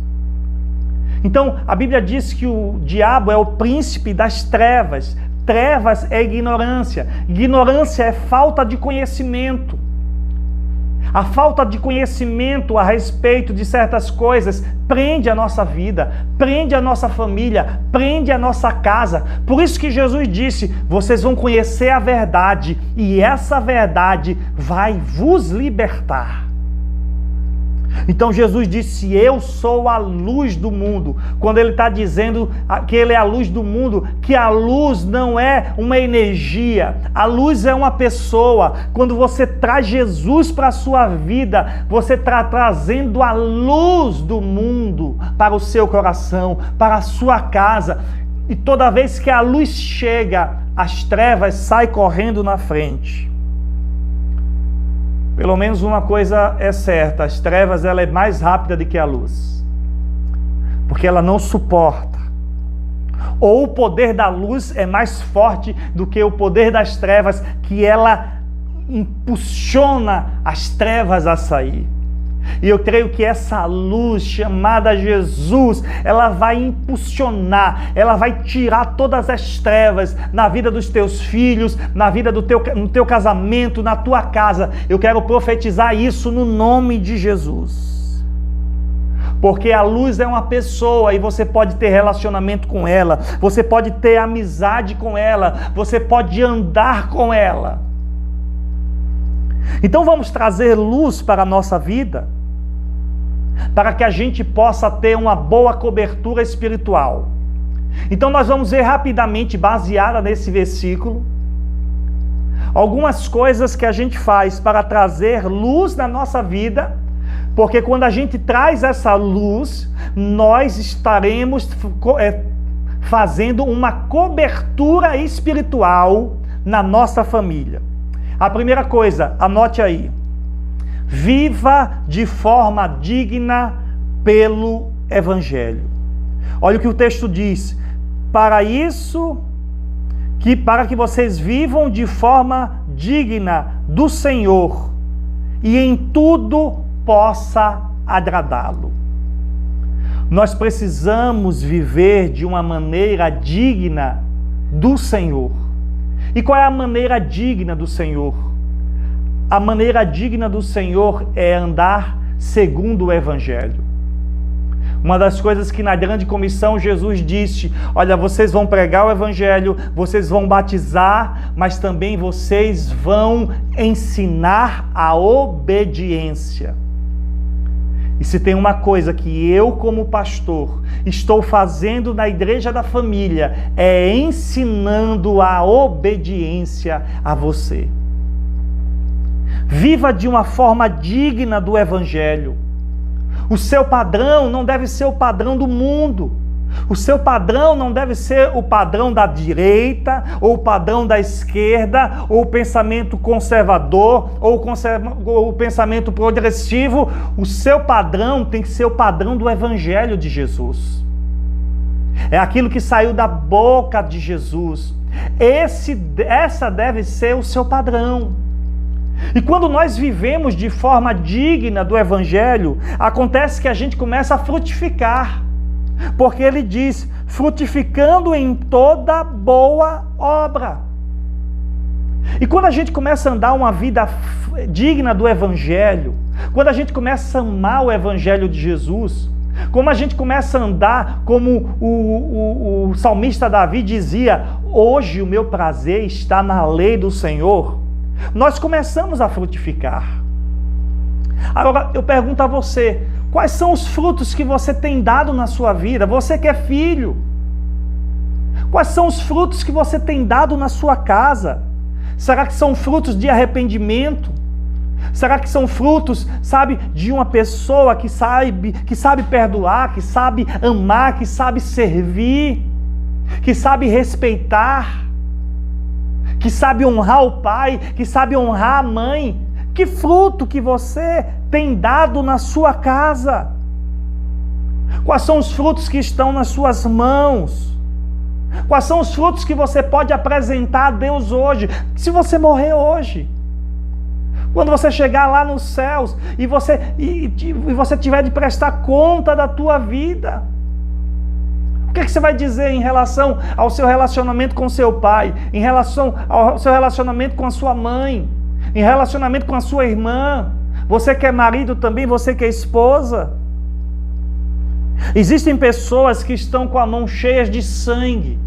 Então, a Bíblia diz que o diabo é o príncipe das trevas. Trevas é ignorância. Ignorância é falta de conhecimento. A falta de conhecimento a respeito de certas coisas prende a nossa vida, prende a nossa família, prende a nossa casa. Por isso que Jesus disse: vocês vão conhecer a verdade e essa verdade vai vos libertar. Então Jesus disse: eu sou a luz do mundo. Quando ele está dizendo que ele é a luz do mundo, que a luz não é uma energia, a luz é uma pessoa. Quando você traz Jesus para a sua vida, você está trazendo a luz do mundo para o seu coração, para a sua casa. E toda vez que a luz chega, as trevas saem correndo na frente. Pelo menos uma coisa é certa: as trevas ela é mais rápida do que a luz, porque ela não suporta. Ou o poder da luz é mais forte do que o poder das trevas, que ela impulsiona as trevas a sair. E eu creio que essa luz chamada Jesus, ela vai impulsionar, ela vai tirar todas as trevas na vida dos teus filhos, na vida no teu casamento, na tua casa. Eu quero profetizar isso no nome de Jesus. Porque a luz é uma pessoa e você pode ter relacionamento com ela, você pode ter amizade com ela, você pode andar com ela. Então vamos trazer luz para a nossa vida, para que a gente possa ter uma boa cobertura espiritual. Então nós vamos ver rapidamente, baseada nesse versículo, algumas coisas que a gente faz para trazer luz na nossa vida, porque quando a gente traz essa luz, nós estaremos fazendo uma cobertura espiritual na nossa família. A primeira coisa, anote aí: viva de forma digna pelo Evangelho. Olha o que o texto diz: para que vocês vivam de forma digna do Senhor e em tudo possa agradá-lo. Nós precisamos viver de uma maneira digna do Senhor. E qual é a maneira digna do Senhor? A maneira digna do Senhor é andar segundo o Evangelho. Uma das coisas que na grande comissão Jesus disse: olha, vocês vão pregar o Evangelho, vocês vão batizar, mas também vocês vão ensinar a obediência. E se tem uma coisa que eu, como pastor, estou fazendo na Igreja da Família, é ensinando a obediência a você. Viva de uma forma digna do Evangelho. O seu padrão não deve ser o padrão do mundo. O seu padrão não deve ser o padrão da direita, ou o padrão da esquerda, ou o pensamento conservador, ou o pensamento progressivo. O seu padrão tem que ser o padrão do Evangelho de Jesus. É aquilo que saiu da boca de Jesus. Essa deve ser o seu padrão. E quando nós vivemos de forma digna do Evangelho, acontece que a gente começa a frutificar. Porque ele diz, frutificando em toda boa obra. E quando a gente começa a andar uma vida digna do Evangelho, quando a gente começa a amar o Evangelho de Jesus, como a gente começa a andar como o salmista Davi dizia, hoje o meu prazer está na lei do Senhor, nós começamos a frutificar. Agora, eu pergunto a você, quais são os frutos que você tem dado na sua vida? Você que é filho. Quais são os frutos que você tem dado na sua casa? Será que são frutos de arrependimento? Será que são frutos, sabe, de uma pessoa que sabe perdoar, que sabe amar, que sabe servir, que sabe respeitar, que sabe honrar o pai, que sabe honrar a mãe? Que fruto que você tem dado na sua casa? Quais são os frutos que estão nas suas mãos? Quais são os frutos que você pode apresentar a Deus hoje? Se você morrer hoje, quando você chegar lá nos céus e você tiver de prestar conta da tua vida, o que você vai dizer em relação ao seu relacionamento com seu pai, em relação ao seu relacionamento com a sua mãe, em relacionamento com a sua irmã? Você que é marido também, você que é esposa. Existem pessoas que estão com a mão cheia de sangue.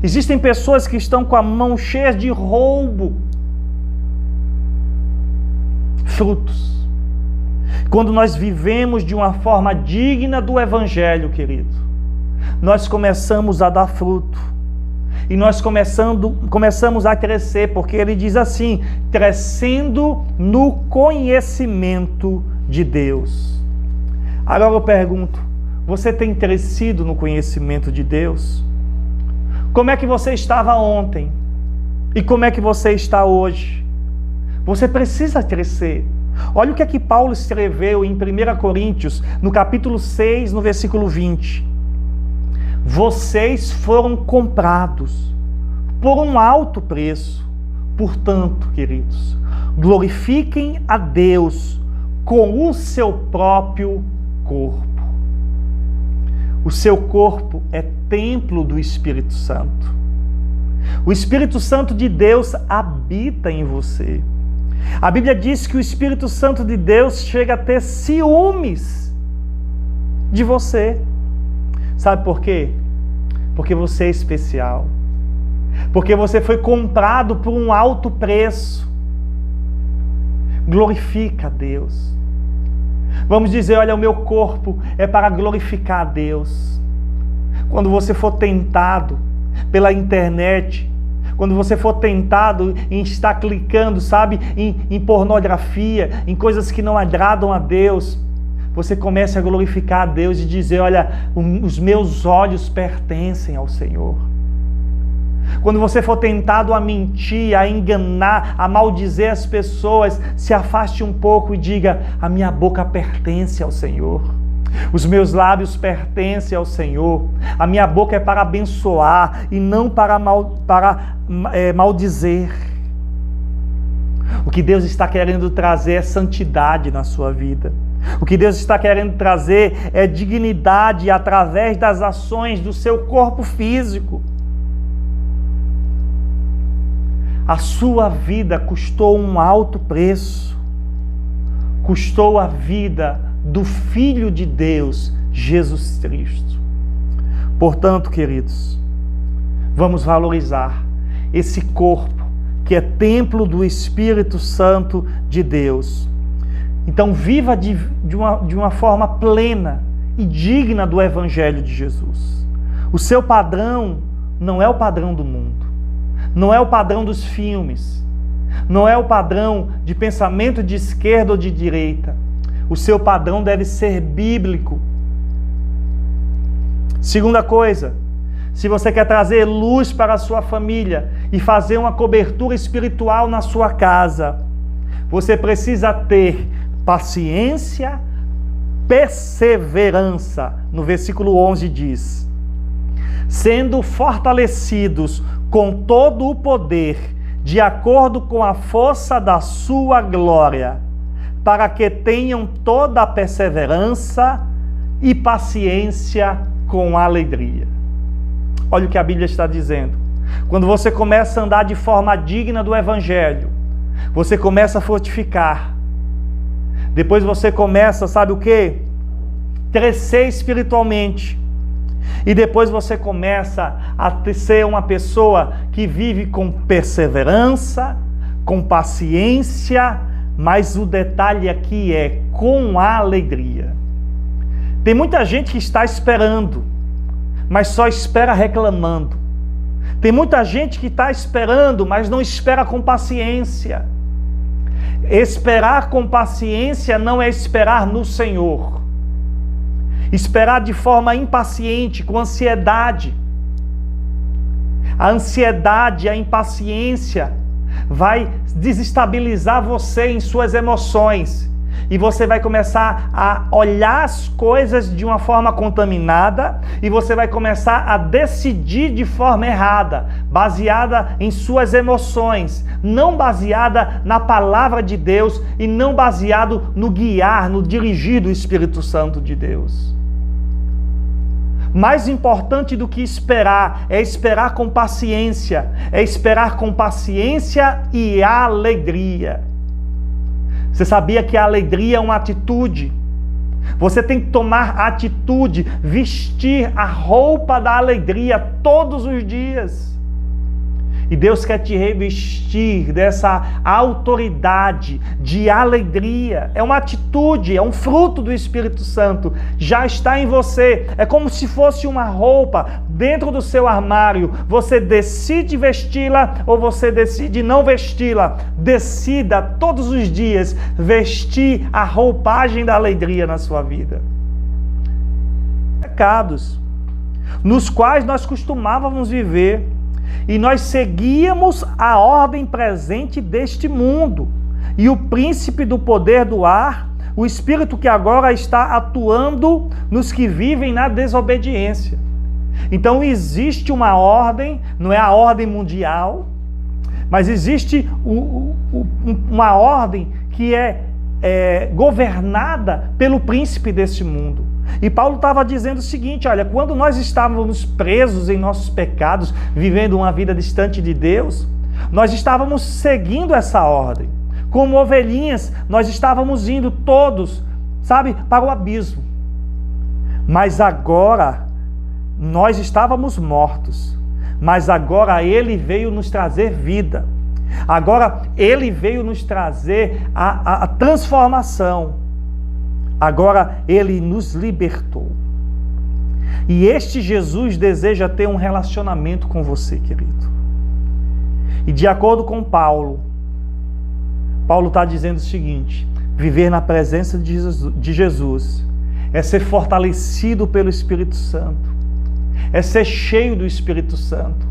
Existem pessoas que estão com a mão cheia de roubo. Frutos. Quando nós vivemos de uma forma digna do Evangelho, querido, nós começamos a dar fruto. E nós começamos a crescer, porque ele diz assim, crescendo no conhecimento de Deus. Agora eu pergunto, você tem crescido no conhecimento de Deus? Como é que você estava ontem? E como é que você está hoje? Você precisa crescer. Olha o que é que Paulo escreveu em 1 Coríntios, no capítulo 6, no versículo 20. Vocês foram comprados por um alto preço. Portanto, queridos, glorifiquem a Deus com o seu próprio corpo. O seu corpo é templo do Espírito Santo. O Espírito Santo de Deus habita em você. A Bíblia diz que o Espírito Santo de Deus chega a ter ciúmes de você. Sabe por quê? Porque você é especial. Porque você foi comprado por um alto preço. Glorifica a Deus. Vamos dizer, olha, o meu corpo é para glorificar a Deus. Quando você for tentado pela internet, quando você for tentado em estar clicando, sabe, em pornografia, em coisas que não agradam a Deus, você começa a glorificar a Deus e dizer, olha, os meus olhos pertencem ao Senhor. Quando você for tentado a mentir, a enganar, a maldizer as pessoas, se afaste um pouco e diga, a minha boca pertence ao Senhor. Os meus lábios pertencem ao Senhor. A minha boca é para abençoar e não para maldizer. O que Deus está querendo trazer é santidade na sua vida. O que Deus está querendo trazer é dignidade através das ações do seu corpo físico. A sua vida custou um alto preço. Custou a vida do Filho de Deus, Jesus Cristo. Portanto, queridos, vamos valorizar esse corpo que é templo do Espírito Santo de Deus. Então, viva de uma forma plena e digna do Evangelho de Jesus. O seu padrão não é o padrão do mundo, não é o padrão dos filmes, não é o padrão de pensamento de esquerda ou de direita. O seu padrão deve ser bíblico. Segunda coisa, se você quer trazer luz para a sua família e fazer uma cobertura espiritual na sua casa, você precisa ter paciência, perseverança. No versículo 11 diz: sendo fortalecidos com todo o poder, de acordo com a força da sua glória, para que tenham toda a perseverança e paciência com alegria. Olha o que a Bíblia está dizendo. Quando você começa a andar de forma digna do Evangelho, você começa a frutificar. Depois você começa, sabe o quê? Crescer espiritualmente. E depois você começa a ser uma pessoa que vive com perseverança, com paciência, mas o detalhe aqui é com alegria. Tem muita gente que está esperando, mas só espera reclamando. Tem muita gente que está esperando, mas não espera com paciência. Esperar com paciência não é esperar no Senhor. Esperar de forma impaciente, com ansiedade. A ansiedade, a impaciência vai desestabilizar você em suas emoções. E você vai começar a olhar as coisas de uma forma contaminada e você vai começar a decidir de forma errada, baseada em suas emoções, não baseada na palavra de Deus e não baseado no guiar, no dirigir do Espírito Santo de Deus. Mais importante do que esperar é esperar com paciência, é esperar com paciência e alegria. Você sabia que a alegria é uma atitude? Você tem que tomar atitude, vestir a roupa da alegria todos os dias. E Deus quer te revestir dessa autoridade de alegria. É uma atitude, é um fruto do Espírito Santo. Já está em você. É como se fosse uma roupa dentro do seu armário. Você decide vesti-la ou você decide não vesti-la. Decida todos os dias vestir a roupagem da alegria na sua vida. Pecados nos quais nós costumávamos viver. E nós seguíamos a ordem presente deste mundo. E o príncipe do poder do ar, o espírito que agora está atuando nos que vivem na desobediência. Então existe uma ordem, não é a ordem mundial, mas existe uma ordem que é governada pelo príncipe deste mundo. E Paulo estava dizendo o seguinte, olha, quando nós estávamos presos em nossos pecados, vivendo uma vida distante de Deus, nós estávamos seguindo essa ordem. Como ovelhinhas, nós estávamos indo todos, sabe, para o abismo. Mas agora, nós estávamos mortos. Mas agora Ele veio nos trazer vida. Agora Ele veio nos trazer a transformação. Agora Ele nos libertou. E este Jesus deseja ter um relacionamento com você, querido. E de acordo com Paulo está dizendo o seguinte: viver na presença de Jesus é ser fortalecido pelo Espírito Santo, é ser cheio do Espírito Santo,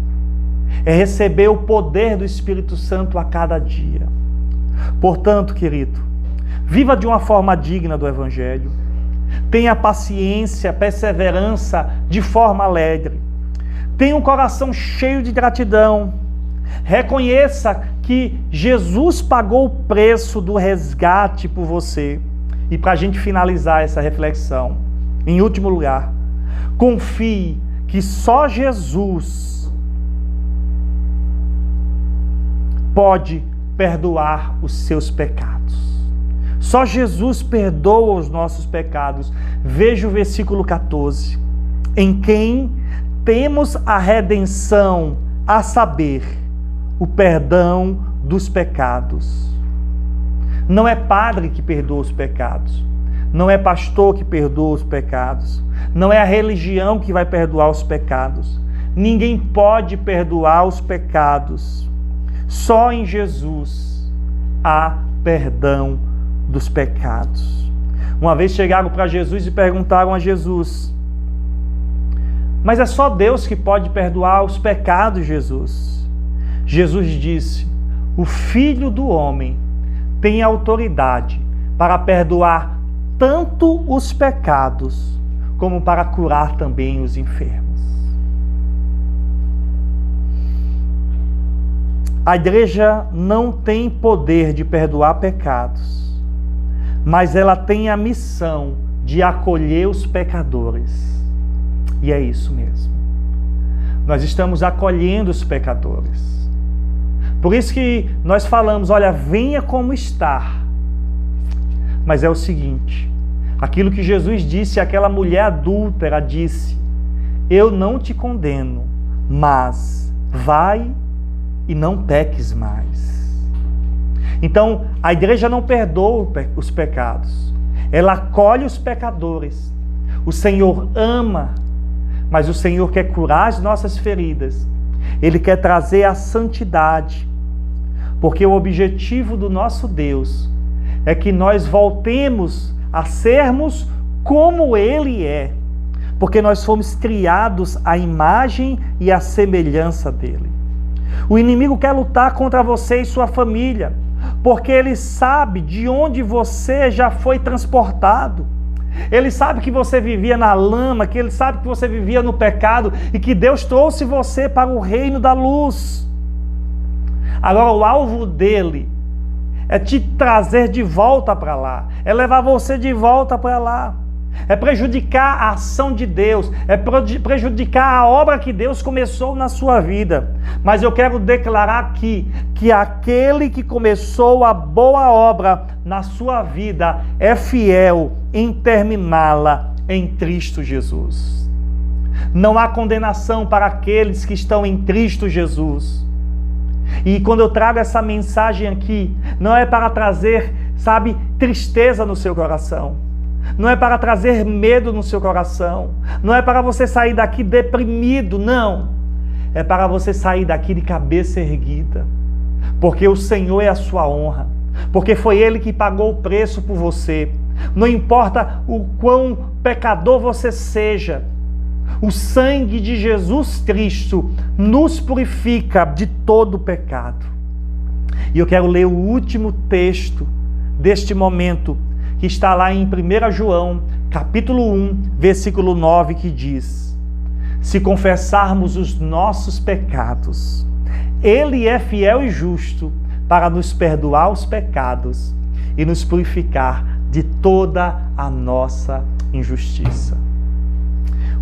é receber o poder do Espírito Santo a cada dia. Portanto, querido, viva de uma forma digna do Evangelho. Tenha paciência, perseverança de forma alegre. Tenha um coração cheio de gratidão. Reconheça que Jesus pagou o preço do resgate por você. E para a gente finalizar essa reflexão, em último lugar, confie que só Jesus pode perdoar os seus pecados. Só Jesus perdoa os nossos pecados. Veja o versículo 14. Em quem temos a redenção, a saber, o perdão dos pecados. Não é padre que perdoa os pecados. Não é pastor que perdoa os pecados. Não é a religião que vai perdoar os pecados. Ninguém pode perdoar os pecados. Só em Jesus há perdão dos pecados. Uma vez chegaram para Jesus e perguntaram a Jesus: mas é só Deus que pode perdoar os pecados, Jesus? Jesus disse: o Filho do Homem tem autoridade para perdoar tanto os pecados como para curar também os enfermos. A igreja não tem poder de perdoar pecados, mas ela tem a missão de acolher os pecadores. E é isso mesmo. Nós estamos acolhendo os pecadores. Por isso que nós falamos, olha, venha como está. Mas é o seguinte, aquilo que Jesus disse àquela mulher adúltera, disse: eu não te condeno, mas vai e não peques mais. Então, a igreja não perdoa os pecados. Ela acolhe os pecadores. O Senhor ama, mas o Senhor quer curar as nossas feridas. Ele quer trazer a santidade. Porque o objetivo do nosso Deus é que nós voltemos a sermos como Ele é. Porque nós fomos criados à imagem e à semelhança dEle. O inimigo quer lutar contra você e sua família, porque ele sabe de onde você já foi transportado. Ele sabe que você vivia na lama, que ele sabe que você vivia no pecado e que Deus trouxe você para o reino da luz. Agora, o alvo dele é te trazer de volta para lá, é levar você de volta para lá. É prejudicar a ação de Deus, é prejudicar a obra que Deus começou na sua vida. Mas eu quero declarar aqui que aquele que começou a boa obra na sua vida é fiel em terminá-la em Cristo Jesus. Não há condenação para aqueles que estão em Cristo Jesus. E quando eu trago essa mensagem aqui, não é para trazer, tristeza no seu coração. Não é para trazer medo no seu coração. Não é para você sair daqui deprimido, não. É para você sair daqui de cabeça erguida. Porque o Senhor é a sua honra. Porque foi Ele que pagou o preço por você. Não importa o quão pecador você seja. O sangue de Jesus Cristo nos purifica de todo pecado. E eu quero ler o último texto deste momento, que está lá em 1 João, capítulo 1, versículo 9, que diz: se confessarmos os nossos pecados, Ele é fiel e justo para nos perdoar os pecados e nos purificar de toda a nossa injustiça.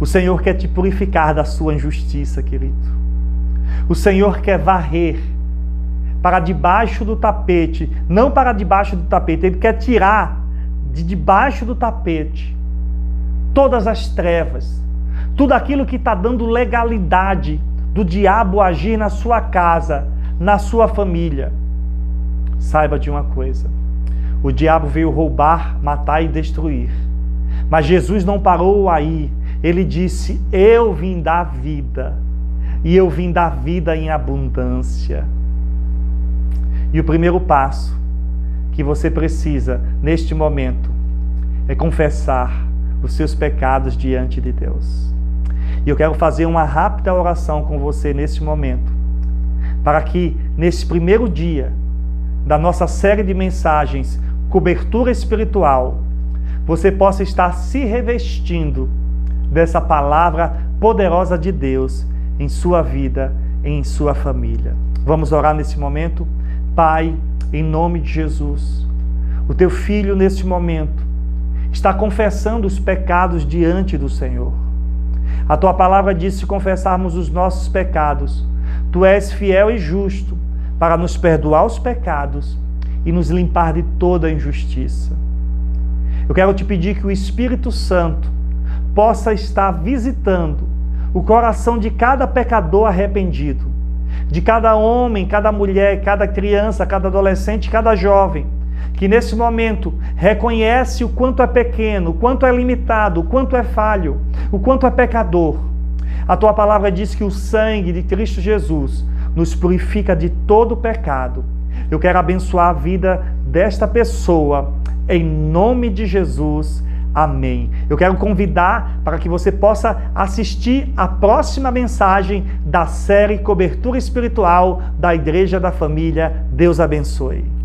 O Senhor quer te purificar da sua injustiça, querido. O Senhor quer varrer para debaixo do tapete, não para debaixo do tapete, Ele quer tirar de debaixo do tapete todas as trevas, tudo aquilo que está dando legalidade do diabo agir na sua casa, na sua família. Saiba de uma coisa: o diabo veio roubar, matar e destruir, mas Jesus não parou aí. Ele disse: eu vim dar vida, e eu vim dar vida em abundância. E o primeiro passo que você precisa, neste momento, é confessar os seus pecados diante de Deus. E eu quero fazer uma rápida oração com você neste momento, para que, nesse primeiro dia da nossa série de mensagens, Cobertura Espiritual, você possa estar se revestindo dessa palavra poderosa de Deus em sua vida e em sua família. Vamos orar nesse momento? Pai, em nome de Jesus, o teu filho neste momento está confessando os pecados diante do Senhor. A tua palavra diz: se confessarmos os nossos pecados, tu és fiel e justo para nos perdoar os pecados e nos limpar de toda injustiça. Eu quero te pedir que o Espírito Santo possa estar visitando o coração de cada pecador arrependido, de cada homem, cada mulher, cada criança, cada adolescente, cada jovem, que nesse momento reconhece o quanto é pequeno, o quanto é limitado, o quanto é falho, o quanto é pecador. A tua palavra diz que o sangue de Cristo Jesus nos purifica de todo pecado. Eu quero abençoar a vida desta pessoa, em nome de Jesus. Amém. Eu quero convidar para que você possa assistir a próxima mensagem da série Cobertura Espiritual da Igreja da Família. Deus abençoe.